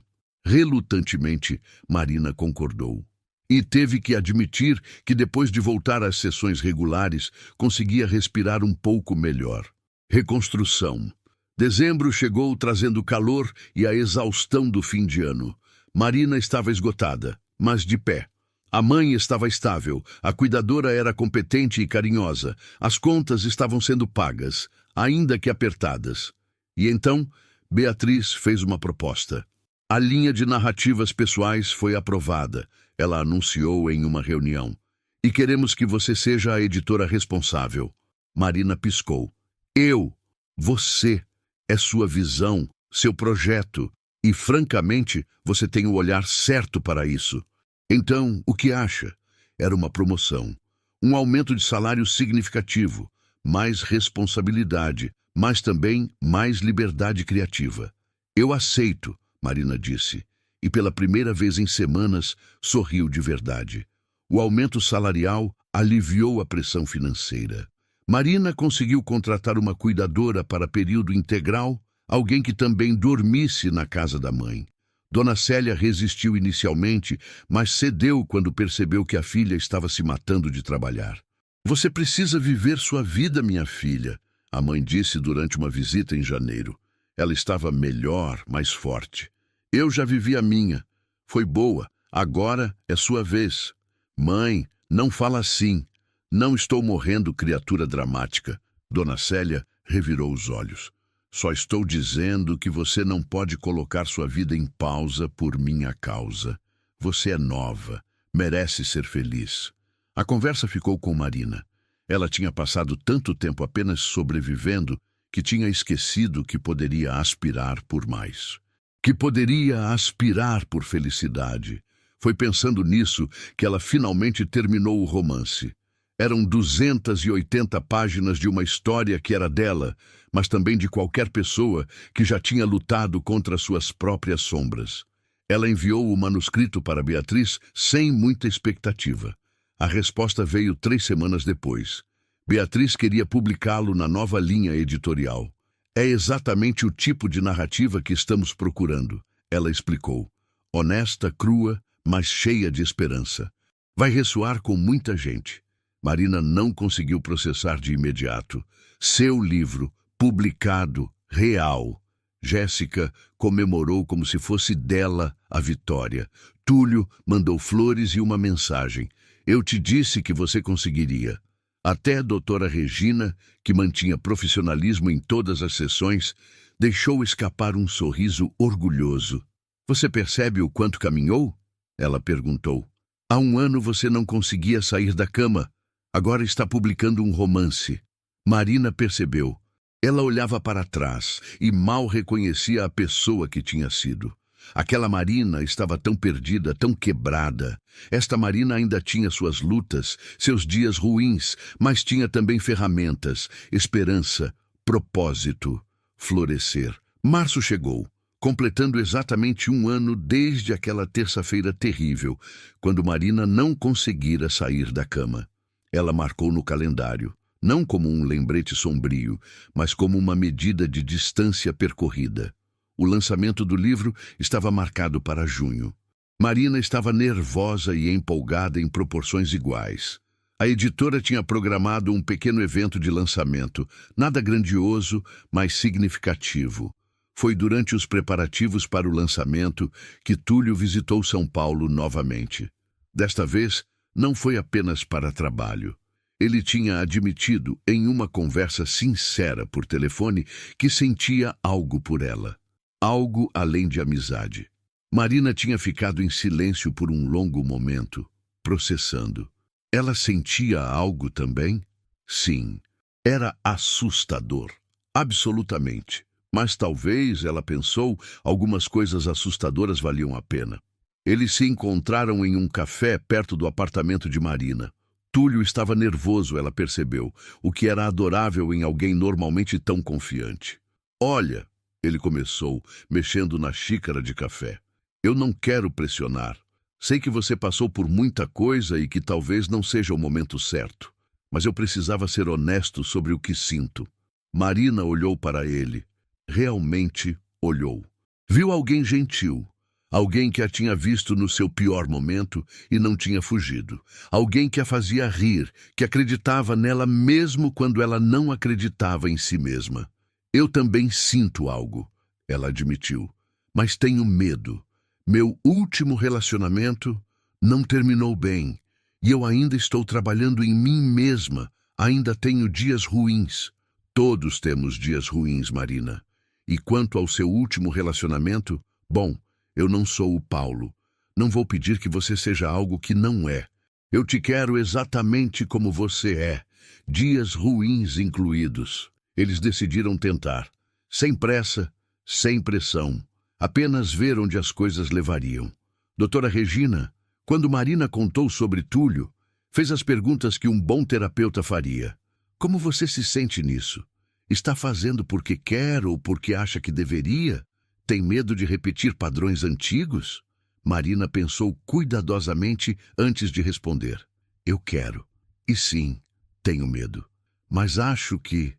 Relutantemente, Marina concordou. E teve que admitir que depois de voltar às sessões regulares, conseguia respirar um pouco melhor. Reconstrução. Dezembro chegou trazendo o calor e a exaustão do fim de ano. Marina estava esgotada, mas de pé. A mãe estava estável, a cuidadora era competente e carinhosa, as contas estavam sendo pagas, ainda que apertadas. E então, Beatriz fez uma proposta. A linha de narrativas pessoais foi aprovada, ela anunciou em uma reunião. E queremos que você seja a editora responsável. Marina piscou. Eu, você, é sua visão, seu projeto, e francamente, você tem o olhar certo para isso. Então, o que acha? Era uma promoção, um aumento de salário significativo, mais responsabilidade, mas também mais liberdade criativa. Eu aceito, Marina disse, e pela primeira vez em semanas sorriu de verdade. O aumento salarial aliviou a pressão financeira. Marina conseguiu contratar uma cuidadora para período integral, alguém que também dormisse na casa da mãe. Dona Célia resistiu inicialmente, mas cedeu quando percebeu que a filha estava se matando de trabalhar. Você precisa viver sua vida, minha filha, a mãe disse durante uma visita em janeiro. Ela estava melhor, mais forte. Eu já vivi a minha. Foi boa. Agora é sua vez. Mãe, não fala assim. Não estou morrendo, criatura dramática. Dona Célia revirou os olhos. Só estou dizendo que você não pode colocar sua vida em pausa por minha causa. Você é nova, merece ser feliz. A conversa ficou com Marina. Ela tinha passado tanto tempo apenas sobrevivendo que tinha esquecido que poderia aspirar por mais. Que poderia aspirar por felicidade. Foi pensando nisso que ela finalmente terminou o romance. Eram 280 páginas de uma história que era dela, mas também de qualquer pessoa que já tinha lutado contra suas próprias sombras. Ela enviou o manuscrito para Beatriz sem muita expectativa. A resposta veio 3 semanas depois. Beatriz queria publicá-lo na nova linha editorial. É exatamente o tipo de narrativa que estamos procurando, ela explicou. Honesta, crua, mas cheia de esperança. Vai ressoar com muita gente. Marina não conseguiu processar de imediato. Seu livro, publicado, real. Jéssica comemorou como se fosse dela a vitória. Túlio mandou flores e uma mensagem. Eu te disse que você conseguiria. Até a doutora Regina, que mantinha profissionalismo em todas as sessões, deixou escapar um sorriso orgulhoso. Você percebe o quanto caminhou? Ela perguntou. Há 1 ano você não conseguia sair da cama. Agora está publicando um romance. Marina percebeu. Ela olhava para trás e mal reconhecia a pessoa que tinha sido. Aquela Marina estava tão perdida, tão quebrada. Esta Marina ainda tinha suas lutas, seus dias ruins, mas tinha também ferramentas, esperança, propósito, florescer. Março chegou, completando exatamente 1 ano desde aquela terça-feira terrível, quando Marina não conseguira sair da cama. Ela marcou no calendário, não como um lembrete sombrio, mas como uma medida de distância percorrida. O lançamento do livro estava marcado para junho. Marina estava nervosa e empolgada em proporções iguais. A editora tinha programado um pequeno evento de lançamento, nada grandioso, mas significativo. Foi durante os preparativos para o lançamento que Túlio visitou São Paulo novamente. Desta vez, não foi apenas para trabalho. Ele tinha admitido, em uma conversa sincera por telefone, que sentia algo por ela. Algo além de amizade. Marina tinha ficado em silêncio por um longo momento, processando. Ela sentia algo também? Sim. Era assustador. Absolutamente. Mas talvez, ela pensou, algumas coisas assustadoras valiam a pena. Eles se encontraram em um café perto do apartamento de Marina. Túlio estava nervoso, ela percebeu, o que era adorável em alguém normalmente tão confiante. Olha, ele começou, mexendo na xícara de café. Eu não quero pressionar. Sei que você passou por muita coisa e que talvez não seja o momento certo. Mas eu precisava ser honesto sobre o que sinto. Marina olhou para ele. Realmente olhou. Viu alguém gentil. Alguém que a tinha visto no seu pior momento e não tinha fugido. Alguém que a fazia rir, que acreditava nela mesmo quando ela não acreditava em si mesma. Eu também sinto algo, ela admitiu, mas tenho medo. Meu último relacionamento não terminou bem e eu ainda estou trabalhando em mim mesma. Ainda tenho dias ruins. Todos temos dias ruins, Marina. E quanto ao seu último relacionamento, bom, eu não sou o Paulo. Não vou pedir que você seja algo que não é. Eu te quero exatamente como você é, dias ruins incluídos. Eles decidiram tentar, sem pressa, sem pressão, apenas ver onde as coisas levariam. Doutora Regina, quando Marina contou sobre Túlio, fez as perguntas que um bom terapeuta faria. Como você se sente nisso? Está fazendo porque quer ou porque acha que deveria? Tem medo de repetir padrões antigos? Marina pensou cuidadosamente antes de responder. Eu quero. E sim, tenho medo. Mas acho que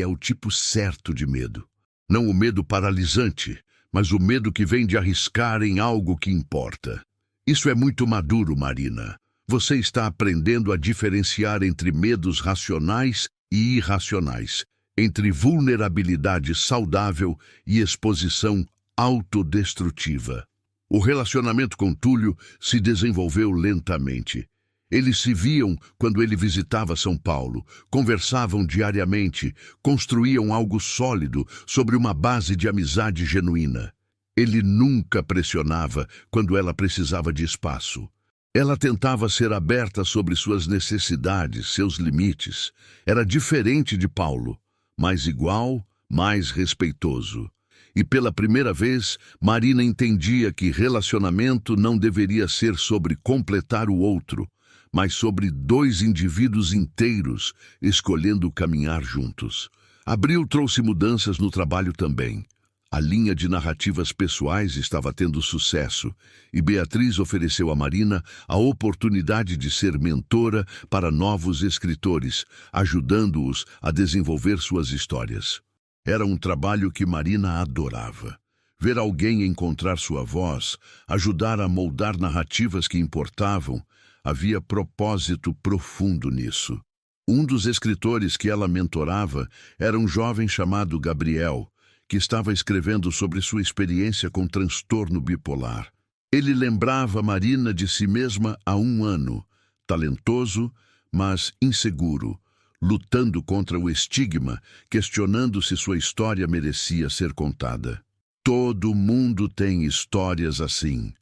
é o tipo certo de medo. Não o medo paralisante, mas o medo que vem de arriscar em algo que importa. Isso é muito maduro, Marina. Você está aprendendo a diferenciar entre medos racionais e irracionais, entre vulnerabilidade saudável e exposição autodestrutiva. O relacionamento com Túlio se desenvolveu lentamente. Eles se viam quando ele visitava São Paulo, conversavam diariamente, construíam algo sólido sobre uma base de amizade genuína. Ele nunca pressionava quando ela precisava de espaço. Ela tentava ser aberta sobre suas necessidades, seus limites. Era diferente de Paulo, mais igual, mais respeitoso. E pela primeira vez, Marina entendia que relacionamento não deveria ser sobre completar o outro, mas sobre dois indivíduos inteiros escolhendo caminhar juntos. Abril trouxe mudanças no trabalho também. A linha de narrativas pessoais estava tendo sucesso e Beatriz ofereceu a Marina a oportunidade de ser mentora para novos escritores, ajudando-os a desenvolver suas histórias. Era um trabalho que Marina adorava. Ver alguém encontrar sua voz, ajudar a moldar narrativas que importavam, havia propósito profundo nisso. Um dos escritores que ela mentorava era um jovem chamado Gabriel, que estava escrevendo sobre sua experiência com transtorno bipolar. Ele lembrava Marina de si mesma há 1 ano, talentoso, mas inseguro, lutando contra o estigma, questionando se sua história merecia ser contada. Todo mundo tem histórias assim,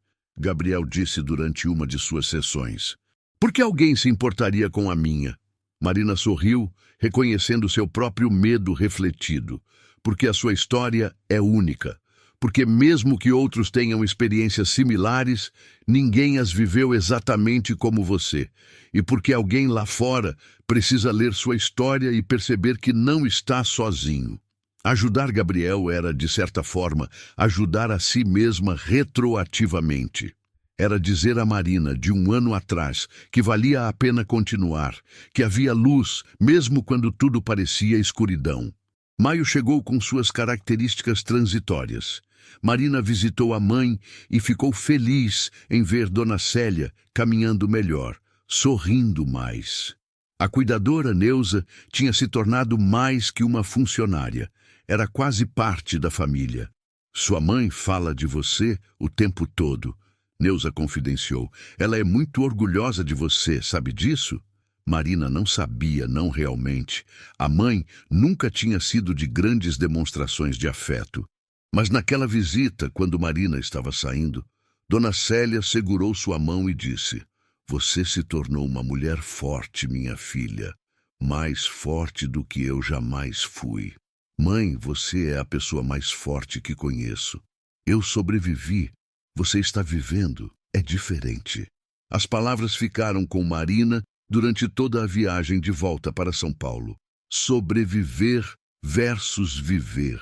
Gabriel disse durante uma de suas sessões. Por que alguém se importaria com a minha? Marina sorriu, reconhecendo seu próprio medo refletido. Porque a sua história é única. Porque mesmo que outros tenham experiências similares, ninguém as viveu exatamente como você. E porque alguém lá fora precisa ler sua história e perceber que não está sozinho. Ajudar Gabriel era, de certa forma, ajudar a si mesma retroativamente. Era dizer a Marina, de 1 ano atrás, que valia a pena continuar, que havia luz, mesmo quando tudo parecia escuridão. Maio chegou com suas características transitórias. Marina visitou a mãe e ficou feliz em ver Dona Célia caminhando melhor, sorrindo mais. A cuidadora Neuza tinha se tornado mais que uma funcionária. Era quase parte da família. Sua mãe fala de você o tempo todo, Neuza confidenciou. Ela é muito orgulhosa de você, sabe disso? Marina não sabia, não realmente. A mãe nunca tinha sido de grandes demonstrações de afeto. Mas naquela visita, quando Marina estava saindo, Dona Célia segurou sua mão e disse: Você se tornou uma mulher forte, minha filha. Mais forte do que eu jamais fui. Mãe, você é a pessoa mais forte que conheço. Eu sobrevivi. Você está vivendo. É diferente. As palavras ficaram com Marina durante toda a viagem de volta para São Paulo. Sobreviver versus viver.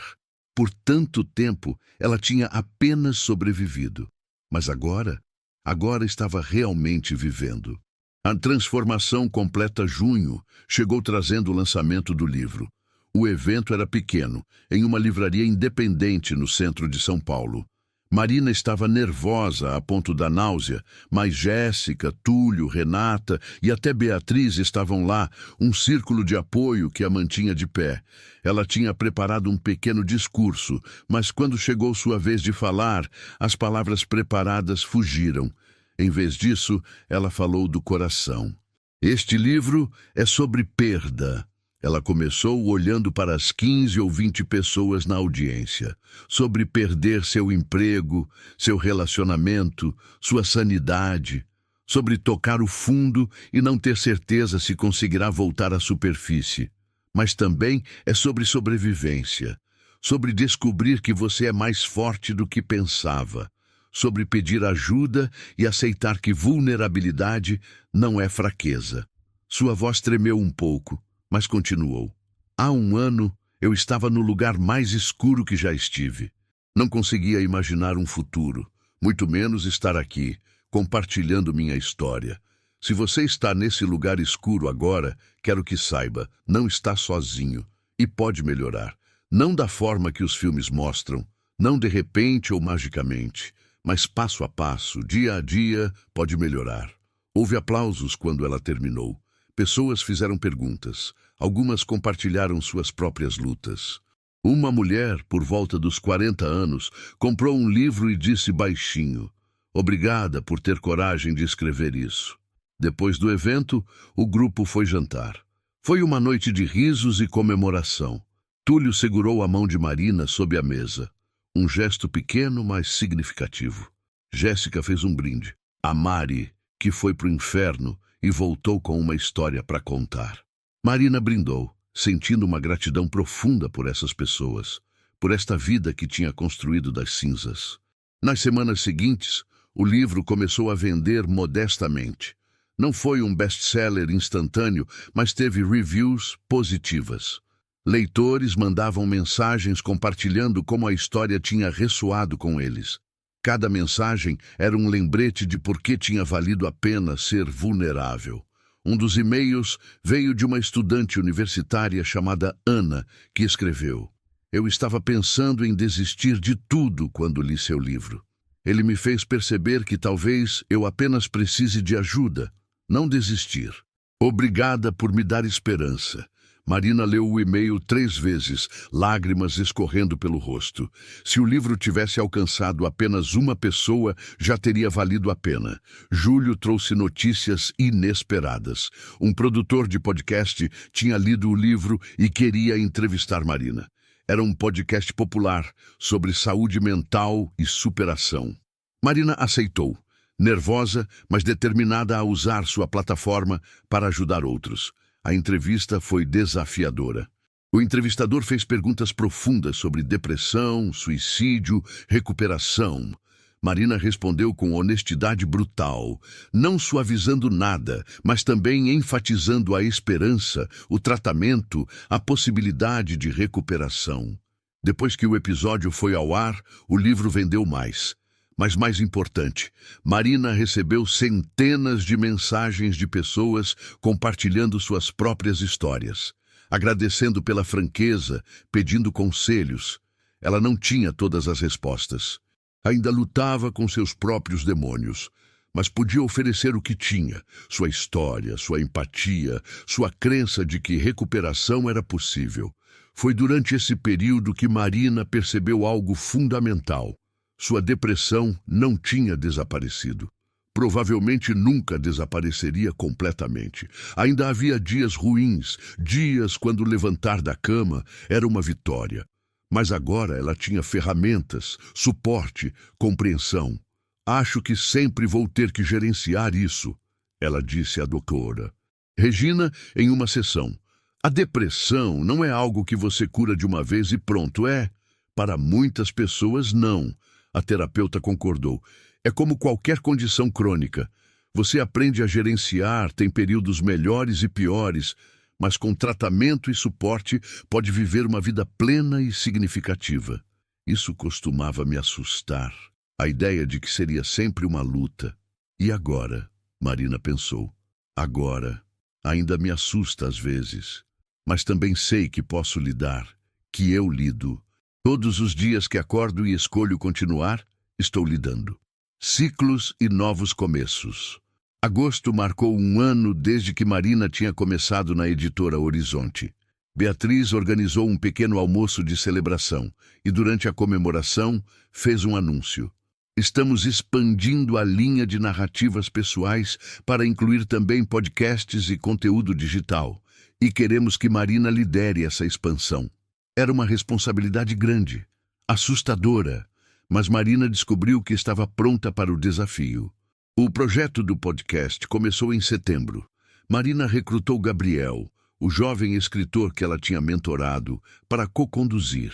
Por tanto tempo, ela tinha apenas sobrevivido. Mas agora estava realmente vivendo. A transformação completa junho chegou trazendo o lançamento do livro. O evento era pequeno, em uma livraria independente no centro de São Paulo. Marina estava nervosa a ponto da náusea, mas Jéssica, Túlio, Renata e até Beatriz estavam lá, um círculo de apoio que a mantinha de pé. Ela tinha preparado um pequeno discurso, mas quando chegou sua vez de falar, as palavras preparadas fugiram. Em vez disso, ela falou do coração. Este livro é sobre perda. Ela começou olhando para as 15 ou 20 pessoas na audiência, sobre perder seu emprego, seu relacionamento, sua sanidade, sobre tocar o fundo e não ter certeza se conseguirá voltar à superfície. Mas também é sobre sobrevivência, sobre descobrir que você é mais forte do que pensava, sobre pedir ajuda e aceitar que vulnerabilidade não é fraqueza. Sua voz tremeu um pouco, mas continuou. Há um ano, eu estava no lugar mais escuro que já estive. Não conseguia imaginar um futuro, muito menos estar aqui, compartilhando minha história. Se você está nesse lugar escuro agora, quero que saiba, não está sozinho e pode melhorar. Não da forma que os filmes mostram, não de repente ou magicamente, mas passo a passo, dia a dia, pode melhorar. Houve aplausos quando ela terminou. Pessoas fizeram perguntas. Algumas compartilharam suas próprias lutas. Uma mulher, por volta dos 40 anos, comprou um livro e disse baixinho: "Obrigada por ter coragem de escrever isso." Depois do evento, o grupo foi jantar. Foi uma noite de risos e comemoração. Túlio segurou a mão de Marina sob a mesa. Um gesto pequeno, mas significativo. Jéssica fez um brinde. A Mari, que foi para o inferno e voltou com uma história para contar. Marina brindou, sentindo uma gratidão profunda por essas pessoas, por esta vida que tinha construído das cinzas. Nas semanas seguintes, o livro começou a vender modestamente. Não foi um best-seller instantâneo, mas teve reviews positivas. Leitores mandavam mensagens compartilhando como a história tinha ressoado com eles. Cada mensagem era um lembrete de por que tinha valido a pena ser vulnerável. Um dos e-mails veio de uma estudante universitária chamada Ana, que escreveu: "Eu estava pensando em desistir de tudo quando li seu livro. Ele me fez perceber que talvez eu apenas precise de ajuda, não desistir. Obrigada por me dar esperança." Marina leu o e-mail 3 vezes, lágrimas escorrendo pelo rosto. Se o livro tivesse alcançado apenas uma pessoa, já teria valido a pena. Júlio trouxe notícias inesperadas. Um produtor de podcast tinha lido o livro e queria entrevistar Marina. Era um podcast popular sobre saúde mental e superação. Marina aceitou, nervosa, mas determinada a usar sua plataforma para ajudar outros. A entrevista foi desafiadora. O entrevistador fez perguntas profundas sobre depressão, suicídio, recuperação. Marina respondeu com honestidade brutal, não suavizando nada, mas também enfatizando a esperança, o tratamento, a possibilidade de recuperação. Depois que o episódio foi ao ar, o livro vendeu mais. Mas mais importante, Marina recebeu centenas de mensagens de pessoas compartilhando suas próprias histórias, agradecendo pela franqueza, pedindo conselhos. Ela não tinha todas as respostas. Ainda lutava com seus próprios demônios, mas podia oferecer o que tinha, sua história, sua empatia, sua crença de que recuperação era possível. Foi durante esse período que Marina percebeu algo fundamental. Sua depressão não tinha desaparecido. Provavelmente nunca desapareceria completamente. Ainda havia dias ruins, dias quando levantar da cama era uma vitória. Mas agora ela tinha ferramentas, suporte, compreensão. "Acho que sempre vou ter que gerenciar isso", ela disse à doutora Regina em uma sessão. "A depressão não é algo que você cura de uma vez e pronto, é? Para muitas pessoas, não." A terapeuta concordou. "É como qualquer condição crônica. Você aprende a gerenciar, tem períodos melhores e piores, mas com tratamento e suporte pode viver uma vida plena e significativa." Isso costumava me assustar, a ideia de que seria sempre uma luta. E agora? Marina pensou. Agora, ainda me assusta às vezes, mas também sei que posso lidar, que eu lido. Todos os dias que acordo e escolho continuar, estou lidando. Ciclos e novos começos. Agosto marcou um ano desde que Marina tinha começado na editora Horizonte. Beatriz organizou um pequeno almoço de celebração e, durante a comemoração, fez um anúncio. Estamos expandindo a linha de narrativas pessoais para incluir também podcasts e conteúdo digital, e queremos que Marina lidere essa expansão. Era uma responsabilidade grande, assustadora, mas Marina descobriu que estava pronta para o desafio. O projeto do podcast começou em setembro. Marina recrutou Gabriel, o jovem escritor que ela tinha mentorado, para co-conduzir.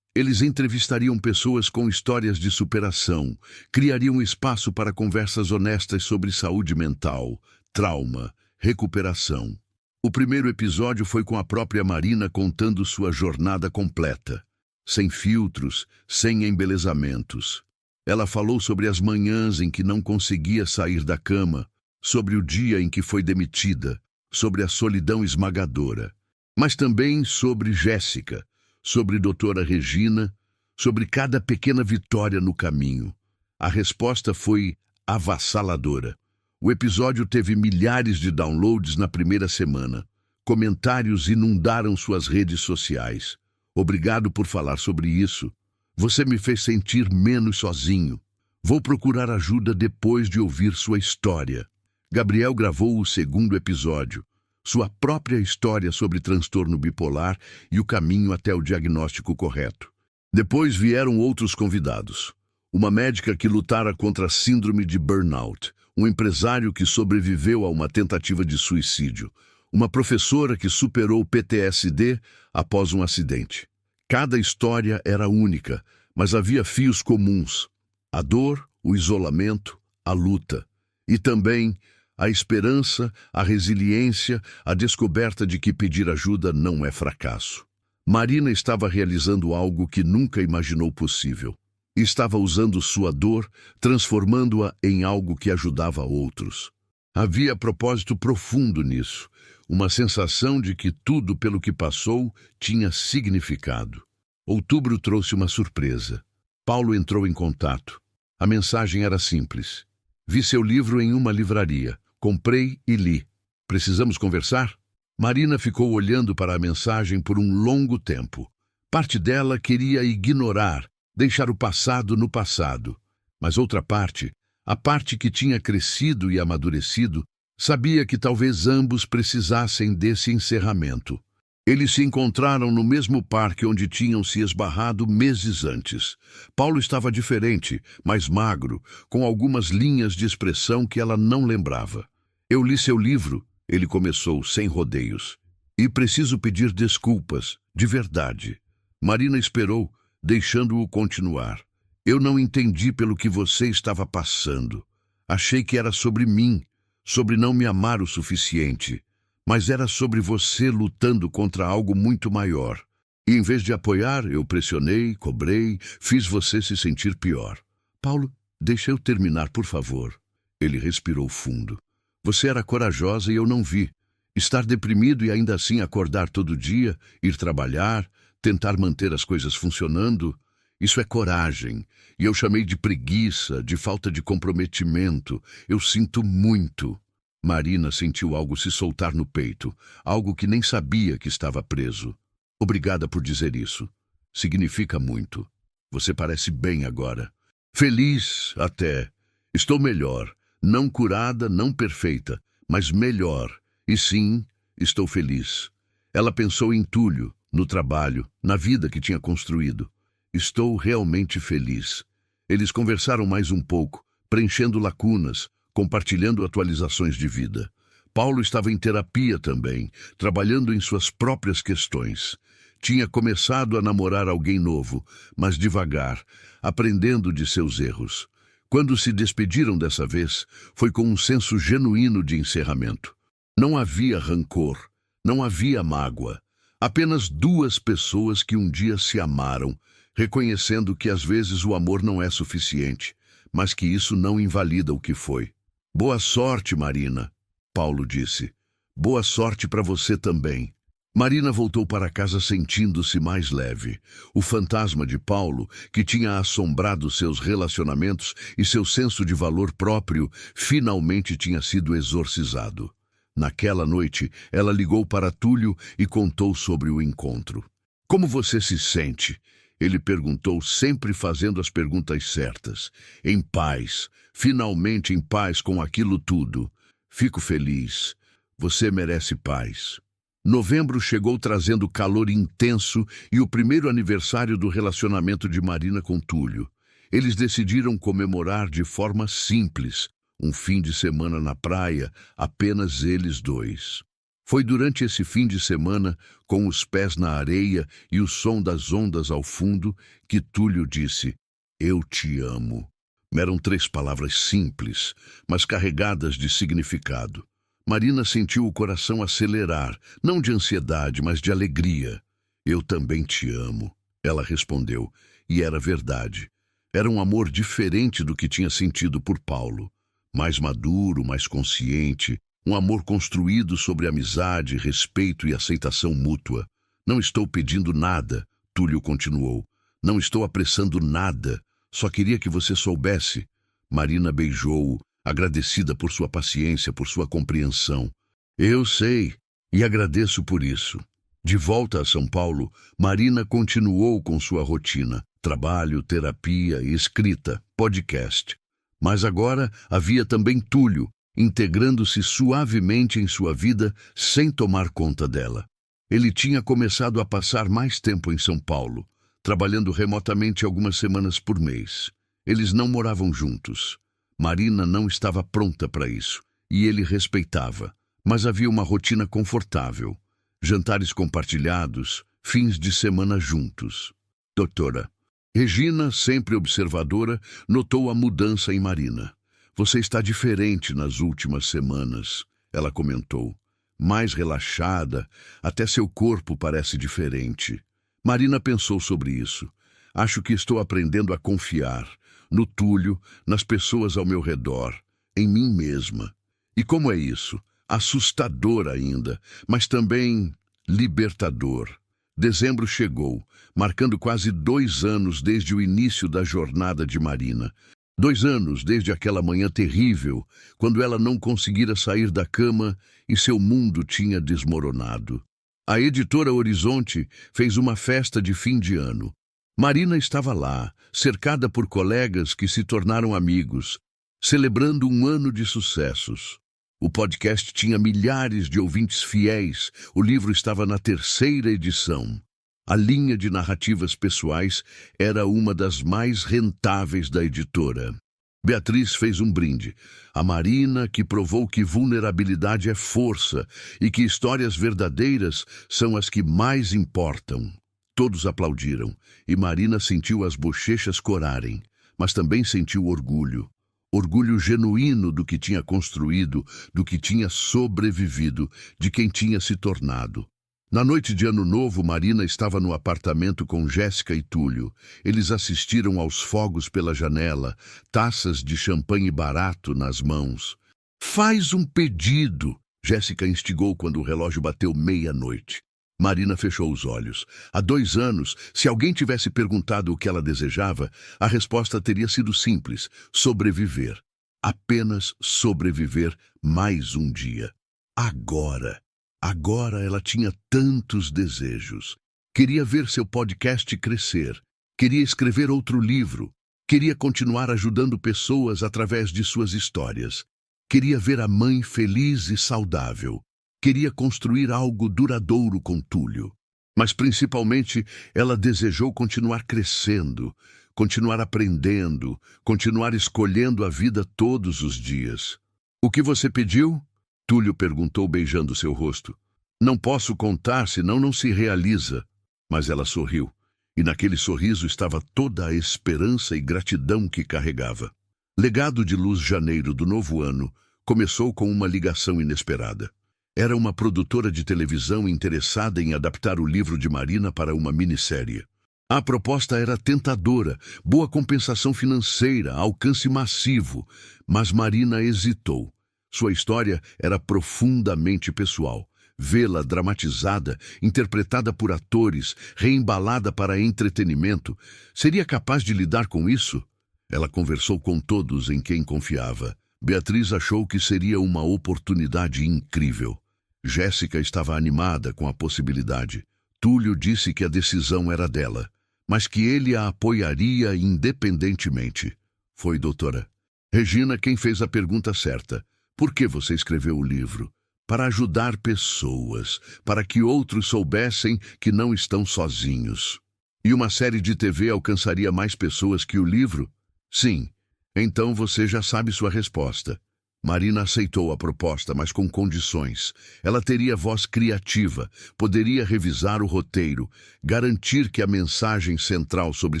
Eles entrevistariam pessoas com histórias de superação, criariam espaço para conversas honestas sobre saúde mental, trauma, recuperação. O primeiro episódio foi com a própria Marina contando sua jornada completa, sem filtros, sem embelezamentos. Ela falou sobre as manhãs em que não conseguia sair da cama, sobre o dia em que foi demitida, sobre a solidão esmagadora, mas também sobre Jéssica, sobre doutora Regina, sobre cada pequena vitória no caminho. A resposta foi avassaladora. O episódio teve milhares de downloads na primeira semana. Comentários inundaram suas redes sociais. Obrigado por falar sobre isso. Você me fez sentir menos sozinho. Vou procurar ajuda depois de ouvir sua história. Gabriel gravou o segundo episódio, sua própria história sobre transtorno bipolar e o caminho até o diagnóstico correto. Depois vieram outros convidados. Uma médica que lutara contra a síndrome de burnout, um empresário que sobreviveu a uma tentativa de suicídio, uma professora que superou o PTSD após um acidente. Cada história era única, mas havia fios comuns: a dor, o isolamento, a luta. E também a esperança, a resiliência, a descoberta de que pedir ajuda não é fracasso. Marina estava realizando algo que nunca imaginou possível. Estava usando sua dor, transformando-a em algo que ajudava outros. Havia propósito profundo nisso, uma sensação de que tudo pelo que passou tinha significado. Outubro trouxe uma surpresa. Paulo entrou em contato. A mensagem era simples. Vi seu livro em uma livraria. Comprei e li. Precisamos conversar? Marina ficou olhando para a mensagem por um longo tempo. Parte dela queria ignorar, deixar o passado no passado. Mas outra parte, a parte que tinha crescido e amadurecido, sabia que talvez ambos precisassem desse encerramento. Eles se encontraram no mesmo parque onde tinham se esbarrado meses antes. Paulo estava diferente, mais magro, com algumas linhas de expressão que ela não lembrava. Eu li seu livro, ele começou sem rodeios. E preciso pedir desculpas, de verdade. Marina esperou, deixando-o continuar. Eu não entendi pelo que você estava passando. Achei que era sobre mim, sobre não me amar o suficiente. Mas era sobre você lutando contra algo muito maior. E em vez de apoiar, eu pressionei, cobrei, fiz você se sentir pior. Paulo, deixa eu terminar, por favor. Ele respirou fundo. Você era corajosa e eu não vi. Estar deprimido e ainda assim acordar todo dia, ir trabalhar, tentar manter as coisas funcionando, isso é coragem. E eu chamei de preguiça, de falta de comprometimento. Eu sinto muito. Marina sentiu algo se soltar no peito, algo que nem sabia que estava preso. Obrigada por dizer isso. Significa muito. Você parece bem agora. Feliz, até. Estou melhor. Não curada, não perfeita, mas melhor. E sim, estou feliz. Ela pensou em Túlio, no trabalho, na vida que tinha construído. Estou realmente feliz. Eles conversaram mais um pouco, preenchendo lacunas, compartilhando atualizações de vida. Paulo estava em terapia também, trabalhando em suas próprias questões. Tinha começado a namorar alguém novo, mas devagar, aprendendo de seus erros. Quando se despediram dessa vez, foi com um senso genuíno de encerramento. Não havia rancor, não havia mágoa. Apenas duas pessoas que um dia se amaram, reconhecendo que às vezes o amor não é suficiente, mas que isso não invalida o que foi. Boa sorte, Marina, Paulo disse. Boa sorte para você também. Marina voltou para casa sentindo-se mais leve. O fantasma de Paulo, que tinha assombrado seus relacionamentos e seu senso de valor próprio, finalmente tinha sido exorcizado. Naquela noite, ela ligou para Túlio e contou sobre o encontro. "Como você se sente?" Ele perguntou, sempre fazendo as perguntas certas. "Em paz. Finalmente em paz com aquilo tudo. Fico feliz. Você merece paz." Novembro chegou trazendo calor intenso e o primeiro aniversário do relacionamento de Marina com Túlio. Eles decidiram comemorar de forma simples, um fim de semana na praia, apenas eles dois. Foi durante esse fim de semana, com os pés na areia e o som das ondas ao fundo, que Túlio disse: "Eu te amo." Eram 3 palavras simples, mas carregadas de significado. Marina sentiu o coração acelerar, não de ansiedade, mas de alegria. "Eu também te amo," ela respondeu, e era verdade. Era um amor diferente do que tinha sentido por Paulo. Mais maduro, mais consciente, um amor construído sobre amizade, respeito e aceitação mútua. "Não estou pedindo nada," Túlio continuou. "Não estou apressando nada, só queria que você soubesse." Marina beijou-o, agradecida por sua paciência, por sua compreensão. "Eu sei, e agradeço por isso." De volta a São Paulo, Marina continuou com sua rotina: trabalho, terapia, escrita, podcast. Mas agora havia também Túlio, integrando-se suavemente em sua vida sem tomar conta dela. Ele tinha começado a passar mais tempo em São Paulo, trabalhando remotamente algumas semanas por mês. Eles não moravam juntos. Marina não estava pronta para isso, e ele respeitava, mas havia uma rotina confortável. Jantares compartilhados, fins de semana juntos. Doutora Regina, sempre observadora, notou a mudança em Marina. "Você está diferente nas últimas semanas," ela comentou. "Mais relaxada, até seu corpo parece diferente." Marina pensou sobre isso. "Acho que estou aprendendo a confiar no Túlio, nas pessoas ao meu redor, em mim mesma." E como é isso? Assustador ainda, mas também libertador. Dezembro chegou, marcando quase 2 anos desde o início da jornada de Marina. 2 anos desde aquela manhã terrível, quando ela não conseguira sair da cama e seu mundo tinha desmoronado. A editora Horizonte fez uma festa de fim de ano. Marina estava lá, cercada por colegas que se tornaram amigos, celebrando um ano de sucessos. O podcast tinha milhares de ouvintes fiéis, o livro estava na 3ª edição. A linha de narrativas pessoais era uma das mais rentáveis da editora. Beatriz fez um brinde. A Marina, que provou que vulnerabilidade é força e que histórias verdadeiras são as que mais importam. Todos aplaudiram, e Marina sentiu as bochechas corarem, mas também sentiu orgulho. Orgulho genuíno do que tinha construído, do que tinha sobrevivido, de quem tinha se tornado. Na noite de Ano Novo, Marina estava no apartamento com Jéssica e Túlio. Eles assistiram aos fogos pela janela, taças de champanhe barato nas mãos. "Faz um pedido," Jéssica instigou quando o relógio bateu 00:30. Marina fechou os olhos. Há 2 anos, se alguém tivesse perguntado o que ela desejava, a resposta teria sido simples: sobreviver. Apenas sobreviver mais um dia. Agora ela tinha tantos desejos. Queria ver seu podcast crescer. Queria escrever outro livro. Queria continuar ajudando pessoas através de suas histórias. Queria ver a mãe feliz e saudável. Queria construir algo duradouro com Túlio. Mas principalmente ela desejou continuar crescendo, continuar aprendendo, continuar escolhendo a vida todos os dias. "O que você pediu?" Túlio perguntou, beijando seu rosto. "Não posso contar, senão não se realiza." Mas ela sorriu, e naquele sorriso estava toda a esperança e gratidão que carregava. Legado de Luz Janeiro do novo ano começou com uma ligação inesperada. Era uma produtora de televisão interessada em adaptar o livro de Marina para uma minissérie. A proposta era tentadora, boa compensação financeira, alcance massivo, mas Marina hesitou. Sua história era profundamente pessoal. Vê-la dramatizada, interpretada por atores, reembalada para entretenimento, seria capaz de lidar com isso? Ela conversou com todos em quem confiava. Beatriz achou que seria uma oportunidade incrível. Jéssica estava animada com a possibilidade. Túlio disse que a decisão era dela, mas que ele a apoiaria independentemente. Foi doutora Regina quem fez a pergunta certa. Por que você escreveu o livro? Para ajudar pessoas, para que outros soubessem que não estão sozinhos. E uma série de TV alcançaria mais pessoas que o livro? Sim. Então você já sabe sua resposta. Marina aceitou a proposta, mas com condições. Ela teria voz criativa, poderia revisar o roteiro, garantir que a mensagem central sobre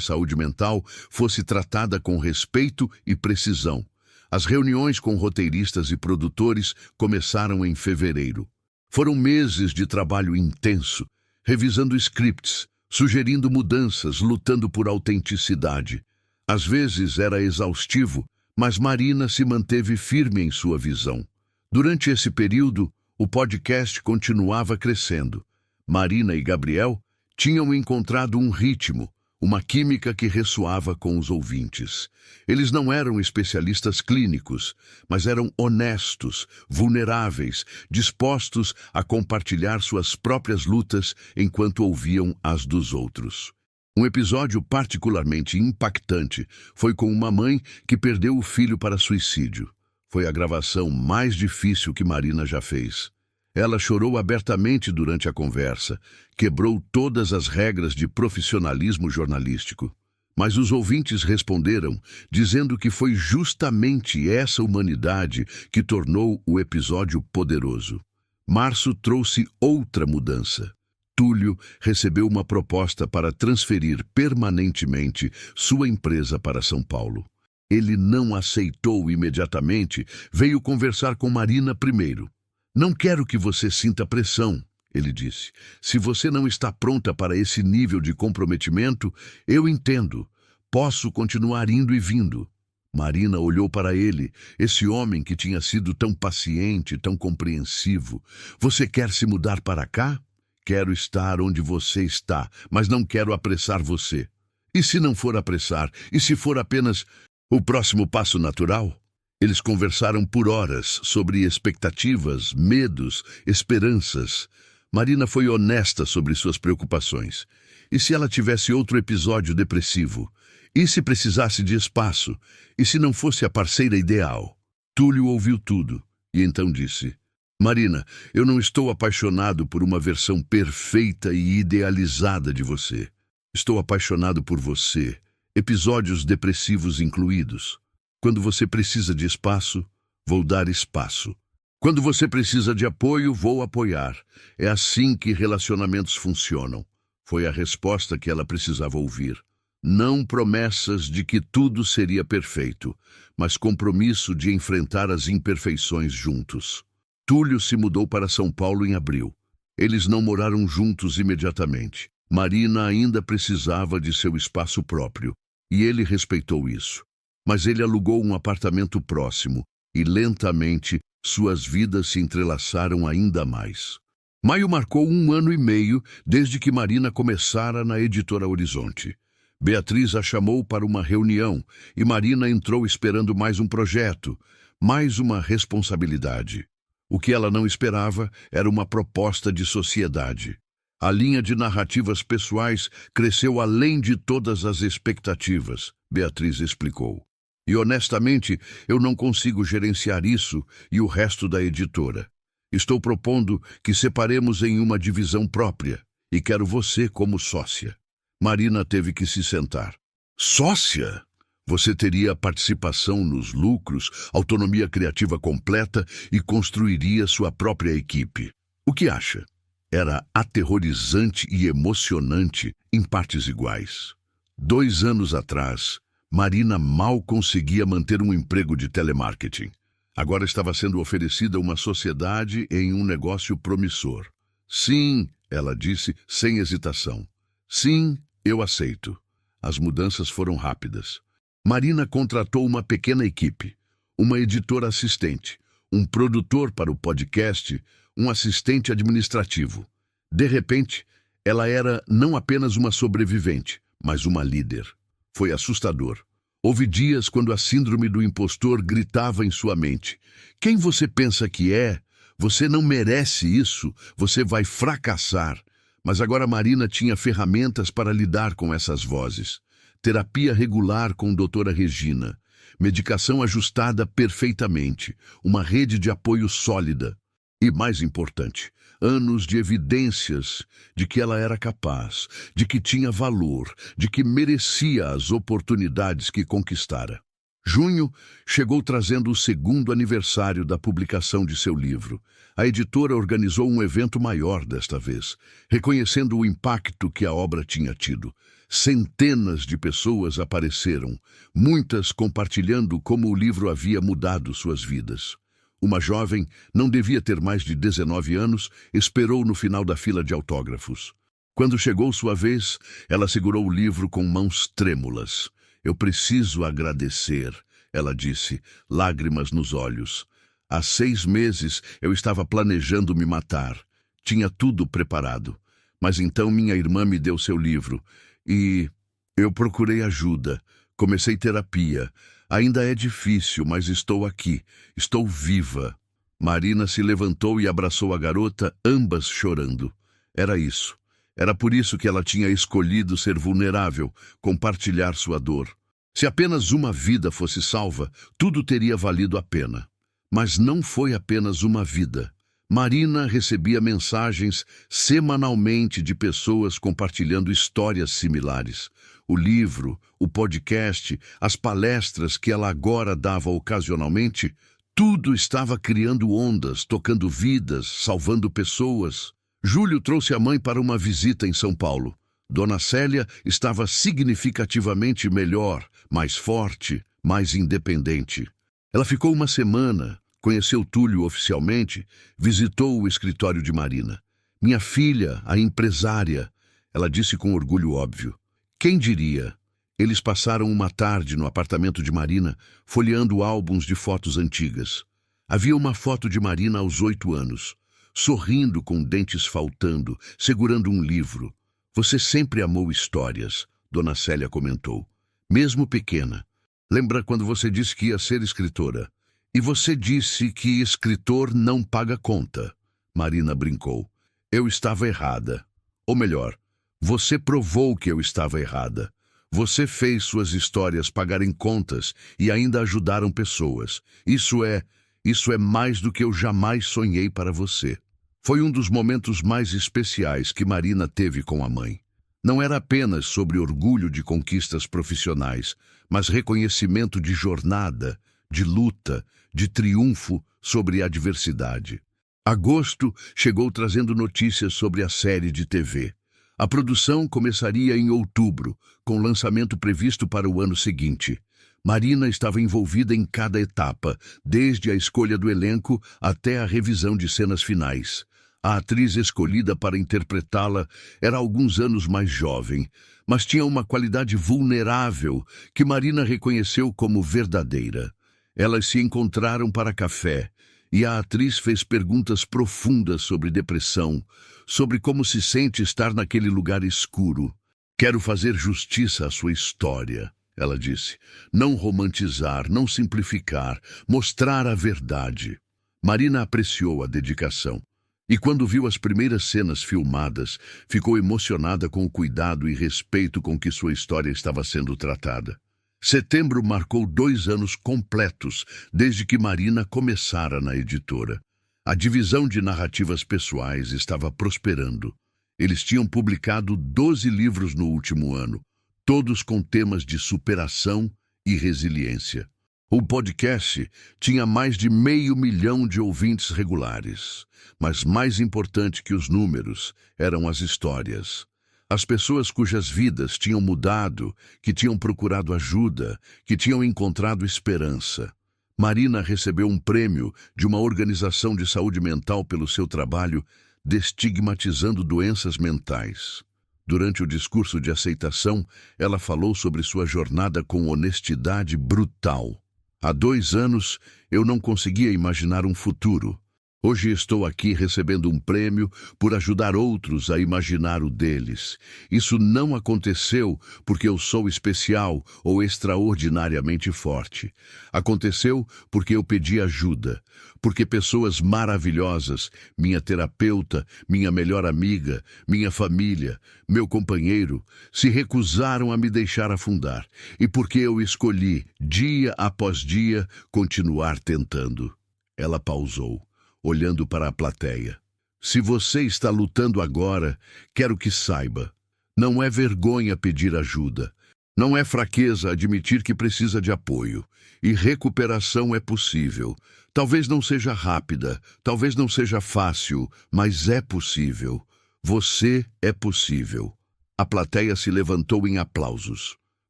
saúde mental fosse tratada com respeito e precisão. As reuniões com roteiristas e produtores começaram em fevereiro. Foram meses de trabalho intenso, revisando scripts, sugerindo mudanças, lutando por autenticidade. Às vezes era exaustivo, mas Marina se manteve firme em sua visão. Durante esse período, o podcast continuava crescendo. Marina e Gabriel tinham encontrado um ritmo, uma química que ressoava com os ouvintes. Eles não eram especialistas clínicos, mas eram honestos, vulneráveis, dispostos a compartilhar suas próprias lutas enquanto ouviam as dos outros. Um episódio particularmente impactante foi com uma mãe que perdeu o filho para suicídio. Foi a gravação mais difícil que Marina já fez. Ela chorou abertamente durante a conversa, quebrou todas as regras de profissionalismo jornalístico. Mas os ouvintes responderam, dizendo que foi justamente essa humanidade que tornou o episódio poderoso. Março trouxe outra mudança. Túlio recebeu uma proposta para transferir permanentemente sua empresa para São Paulo. Ele não aceitou imediatamente, veio conversar com Marina primeiro. Não quero que você sinta pressão, ele disse. Se você não está pronta para esse nível de comprometimento, eu entendo. Posso continuar indo e vindo. Marina olhou para ele, esse homem que tinha sido tão paciente, tão compreensivo. Você quer se mudar para cá? Quero estar onde você está, mas não quero apressar você. E se não for apressar? E se for apenas o próximo passo natural? Eles conversaram por horas sobre expectativas, medos, esperanças. Marina foi honesta sobre suas preocupações. E se ela tivesse outro episódio depressivo? E se precisasse de espaço? E se não fosse a parceira ideal? Túlio ouviu tudo e então disse: Marina, eu não estou apaixonado por uma versão perfeita e idealizada de você. Estou apaixonado por você, episódios depressivos incluídos. Quando você precisa de espaço, vou dar espaço. Quando você precisa de apoio, vou apoiar. É assim que relacionamentos funcionam. Foi a resposta que ela precisava ouvir. Não promessas de que tudo seria perfeito, mas compromisso de enfrentar as imperfeições juntos. Túlio se mudou para São Paulo em abril. Eles não moraram juntos imediatamente. Marina ainda precisava de seu espaço próprio, e ele respeitou isso. Mas ele alugou um apartamento próximo, e lentamente suas vidas se entrelaçaram ainda mais. Maio marcou 1 ano e meio desde que Marina começara na Editora Horizonte. Beatriz a chamou para uma reunião, e Marina entrou esperando mais um projeto, mais uma responsabilidade. O que ela não esperava era uma proposta de sociedade. A linha de narrativas pessoais cresceu além de todas as expectativas, Beatriz explicou. E honestamente, eu não consigo gerenciar isso e o resto da editora. Estou propondo que separemos em uma divisão própria e quero você como sócia. Marina teve que se sentar. Sócia? Você teria participação nos lucros, autonomia criativa completa e construiria sua própria equipe. O que acha? Era aterrorizante e emocionante em partes iguais. 2 anos atrás, Marina mal conseguia manter um emprego de telemarketing. Agora estava sendo oferecida uma sociedade em um negócio promissor. Sim, ela disse sem hesitação. Sim, eu aceito. As mudanças foram rápidas. Marina contratou uma pequena equipe, uma editora assistente, um produtor para o podcast, um assistente administrativo. De repente, ela era não apenas uma sobrevivente, mas uma líder. Foi assustador. Houve dias quando a síndrome do impostor gritava em sua mente: quem você pensa que é? Você não merece isso, você vai fracassar. Mas agora Marina tinha ferramentas para lidar com essas vozes. Terapia regular com doutora Regina, medicação ajustada perfeitamente, uma rede de apoio sólida. E, mais importante, anos de evidências de que ela era capaz, de que tinha valor, de que merecia as oportunidades que conquistara. Junho chegou trazendo o 2º aniversário da publicação de seu livro. A editora organizou um evento maior desta vez, reconhecendo o impacto que a obra tinha tido. Centenas de pessoas apareceram, muitas compartilhando como o livro havia mudado suas vidas. Uma jovem, não devia ter mais de 19 anos, esperou no final da fila de autógrafos. Quando chegou sua vez, ela segurou o livro com mãos trêmulas. Eu preciso agradecer, ela disse, lágrimas nos olhos. Há 6 meses eu estava planejando me matar. Tinha tudo preparado. Mas então minha irmã me deu seu livro e eu procurei ajuda. Comecei terapia. Ainda é difícil, mas estou aqui. Estou viva. Marina se levantou e abraçou a garota, ambas chorando. Era isso. Era por isso que ela tinha escolhido ser vulnerável, compartilhar sua dor. Se apenas uma vida fosse salva, tudo teria valido a pena. Mas não foi apenas uma vida. Marina recebia mensagens semanalmente de pessoas compartilhando histórias similares. O livro, o podcast, as palestras que ela agora dava ocasionalmente, tudo estava criando ondas, tocando vidas, salvando pessoas. Júlio trouxe a mãe para uma visita em São Paulo. Dona Célia estava significativamente melhor, mais forte, mais independente. Ela ficou uma semana, conheceu Túlio oficialmente, visitou o escritório de Marina. Minha filha, a empresária, ela disse com orgulho óbvio. Quem diria? Eles passaram uma tarde no apartamento de Marina, folheando álbuns de fotos antigas. Havia uma foto de Marina aos 8 anos, sorrindo com dentes faltando, segurando um livro. Você sempre amou histórias, Dona Célia comentou. Mesmo pequena. Lembra quando você disse que ia ser escritora? E você disse que escritor não paga conta. Marina brincou. Eu estava errada. Ou melhor, você provou que eu estava errada. Você fez suas histórias pagarem contas e ainda ajudaram pessoas. Isso é mais do que eu jamais sonhei para você. Foi um dos momentos mais especiais que Marina teve com a mãe. Não era apenas sobre orgulho de conquistas profissionais, mas reconhecimento de jornada, de luta, de triunfo sobre a adversidade. Agosto chegou trazendo notícias sobre a série de TV. A produção começaria em outubro, com lançamento previsto para o ano seguinte. Marina estava envolvida em cada etapa, desde a escolha do elenco até a revisão de cenas finais. A atriz escolhida para interpretá-la era alguns anos mais jovem, mas tinha uma qualidade vulnerável que Marina reconheceu como verdadeira. Elas se encontraram para café e a atriz fez perguntas profundas sobre depressão, sobre como se sente estar naquele lugar escuro. Quero fazer justiça à sua história, ela disse. Não romantizar, não simplificar, mostrar a verdade. Marina apreciou a dedicação. E quando viu as primeiras cenas filmadas, ficou emocionada com o cuidado e respeito com que sua história estava sendo tratada. Setembro marcou 2 anos completos desde que Marina começara na editora. A divisão de narrativas pessoais estava prosperando. Eles tinham publicado 12 livros no último ano, todos com temas de superação e resiliência. O podcast tinha mais de 500 mil de ouvintes regulares, mas mais importante que os números eram as histórias. As pessoas cujas vidas tinham mudado, que tinham procurado ajuda, que tinham encontrado esperança. Marina recebeu um prêmio de uma organização de saúde mental pelo seu trabalho destigmatizando doenças mentais. Durante o discurso de aceitação, ela falou sobre sua jornada com honestidade brutal. Há 2 anos, eu não conseguia imaginar um futuro. Hoje estou aqui recebendo um prêmio por ajudar outros a imaginar o deles. Isso não aconteceu porque eu sou especial ou extraordinariamente forte. Aconteceu porque eu pedi ajuda, porque pessoas maravilhosas, minha terapeuta, minha melhor amiga, minha família, meu companheiro, se recusaram a me deixar afundar, e porque eu escolhi, dia após dia, continuar tentando. Ela pausou, olhando para a plateia. Se você está lutando agora, quero que saiba. Não é vergonha pedir ajuda. Não é fraqueza admitir que precisa de apoio. E recuperação é possível. Talvez não seja rápida, talvez não seja fácil, mas é possível. Você é possível. A plateia se levantou em aplausos.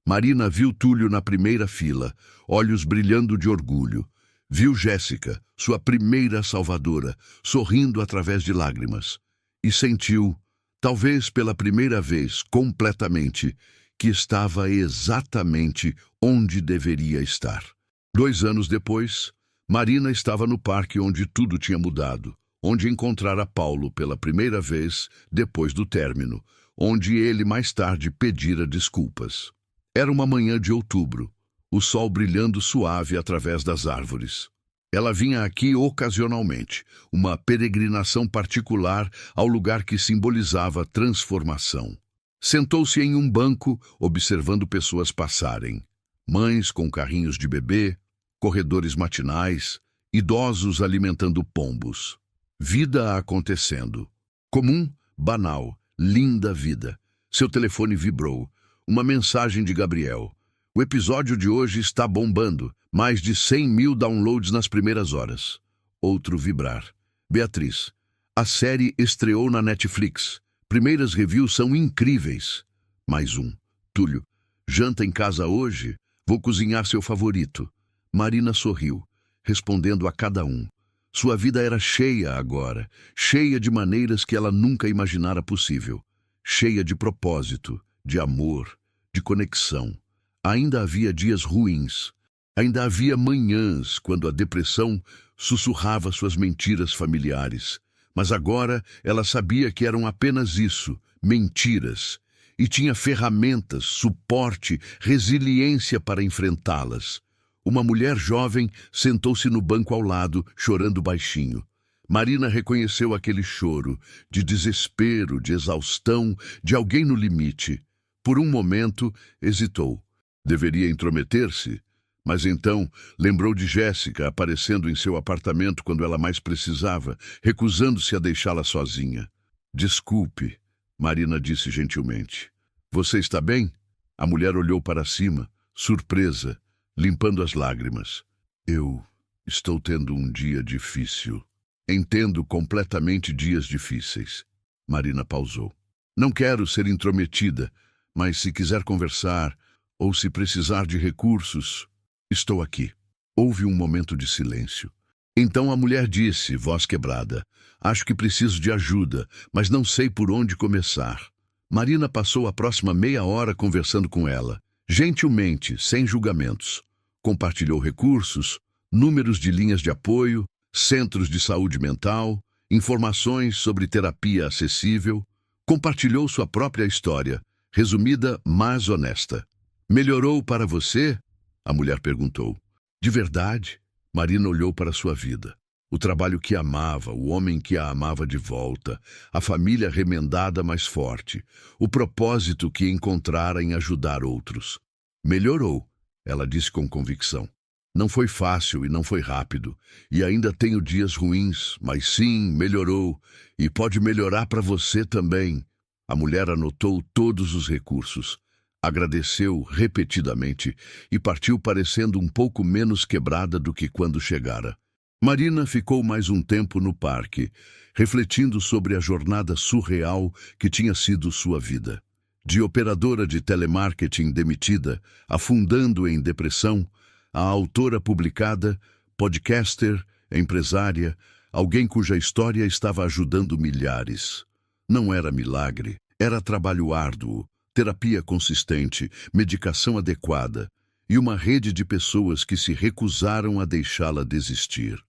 Marina viu Túlio na primeira fila, olhos brilhando de orgulho. Viu Jéssica, sua primeira salvadora, sorrindo através de lágrimas. E sentiu, talvez pela primeira vez, completamente, que estava exatamente onde deveria estar. 2 anos depois, Marina estava no parque onde tudo tinha mudado, onde encontrara Paulo pela primeira vez depois do término, onde ele mais tarde pedira desculpas. Era uma manhã de outubro, o sol brilhando suave através das árvores. Ela vinha aqui ocasionalmente, uma peregrinação particular ao lugar que simbolizava transformação. Sentou-se em um banco, observando pessoas passarem. Mães com carrinhos de bebê, corredores matinais, idosos alimentando pombos. Vida acontecendo. Comum, banal, linda vida. Seu telefone vibrou. Uma mensagem de Gabriel. O episódio de hoje está bombando. Mais de 100.000 downloads nas primeiras horas. Outro vibrar. Beatriz. A série estreou na Netflix. Primeiras reviews são incríveis. Mais um. Túlio. Janta em casa hoje? Vou cozinhar seu favorito. Marina sorriu, respondendo a cada um. Sua vida era cheia agora, cheia de maneiras que ela nunca imaginara possível. Cheia de propósito, de amor, de conexão. Ainda havia dias ruins. Ainda havia manhãs quando a depressão sussurrava suas mentiras familiares. Mas agora ela sabia que eram apenas isso, mentiras. E tinha ferramentas, suporte, resiliência para enfrentá-las. Uma mulher jovem sentou-se no banco ao lado, chorando baixinho. Marina reconheceu aquele choro, de desespero, de exaustão, de alguém no limite. Por um momento, hesitou. Deveria intrometer-se? Mas então lembrou de Jéssica aparecendo em seu apartamento quando ela mais precisava, recusando-se a deixá-la sozinha. Desculpe, Marina disse gentilmente. Você está bem? A mulher olhou para cima, surpresa, limpando as lágrimas. Eu estou tendo um dia difícil. Entendo completamente dias difíceis. Marina pausou. Não quero ser intrometida, mas se quiser conversar, ou se precisar de recursos, estou aqui. Houve um momento de silêncio. Então a mulher disse, voz quebrada, acho que preciso de ajuda, mas não sei por onde começar. Marina passou a próxima meia hora conversando com ela, gentilmente, sem julgamentos. Compartilhou recursos, números de linhas de apoio, centros de saúde mental, informações sobre terapia acessível. Compartilhou sua própria história, resumida, mas honesta. Melhorou para você? A mulher perguntou. De verdade? Marina olhou para sua vida. O trabalho que amava, o homem que a amava de volta, a família remendada mais forte, o propósito que encontrara em ajudar outros. Melhorou, ela disse com convicção. Não foi fácil e não foi rápido, e ainda tenho dias ruins, mas sim, melhorou, e pode melhorar para você também. A mulher anotou todos os recursos. Agradeceu repetidamente e partiu parecendo um pouco menos quebrada do que quando chegara. Marina ficou mais um tempo no parque, refletindo sobre a jornada surreal que tinha sido sua vida. De operadora de telemarketing demitida, afundando em depressão, a autora publicada, podcaster, empresária, alguém cuja história estava ajudando milhares. Não era milagre, era trabalho árduo, terapia consistente, medicação adequada e uma rede de pessoas que se recusaram a deixá-la desistir.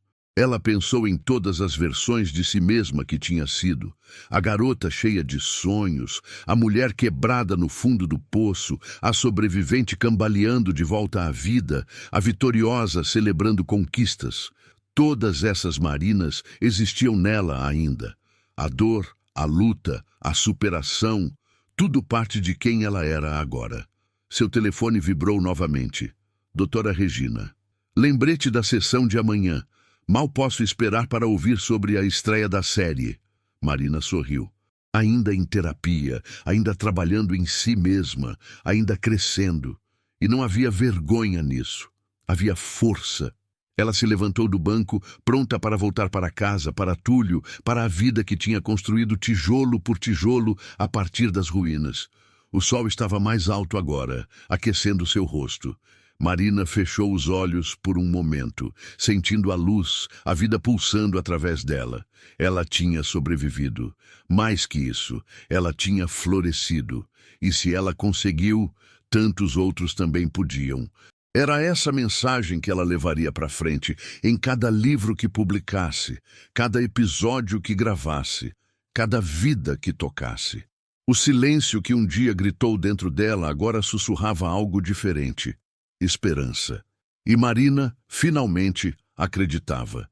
Ela pensou em todas as versões de si mesma que tinha sido. A garota cheia de sonhos, a mulher quebrada no fundo do poço, a sobrevivente cambaleando de volta à vida, a vitoriosa celebrando conquistas. Todas essas Marinas existiam nela ainda. A dor, a luta, a superação, tudo parte de quem ela era agora. Seu telefone vibrou novamente. Doutora Regina. Lembrete da sessão de amanhã. Mal posso esperar para ouvir sobre a estreia da série. Marina sorriu. Ainda em terapia, ainda trabalhando em si mesma, ainda crescendo. E não havia vergonha nisso. Havia força. Ela se levantou do banco, pronta para voltar para casa, para Túlio, para a vida que tinha construído tijolo por tijolo a partir das ruínas. O sol estava mais alto agora, aquecendo seu rosto. Marina fechou os olhos por um momento, sentindo a luz, a vida pulsando através dela. Ela tinha sobrevivido. Mais que isso, ela tinha florescido. E se ela conseguiu, tantos outros também podiam. Era essa mensagem que ela levaria para frente, em cada livro que publicasse, cada episódio que gravasse, cada vida que tocasse. O silêncio que um dia gritou dentro dela agora sussurrava algo diferente. Esperança. E Marina, finalmente, acreditava.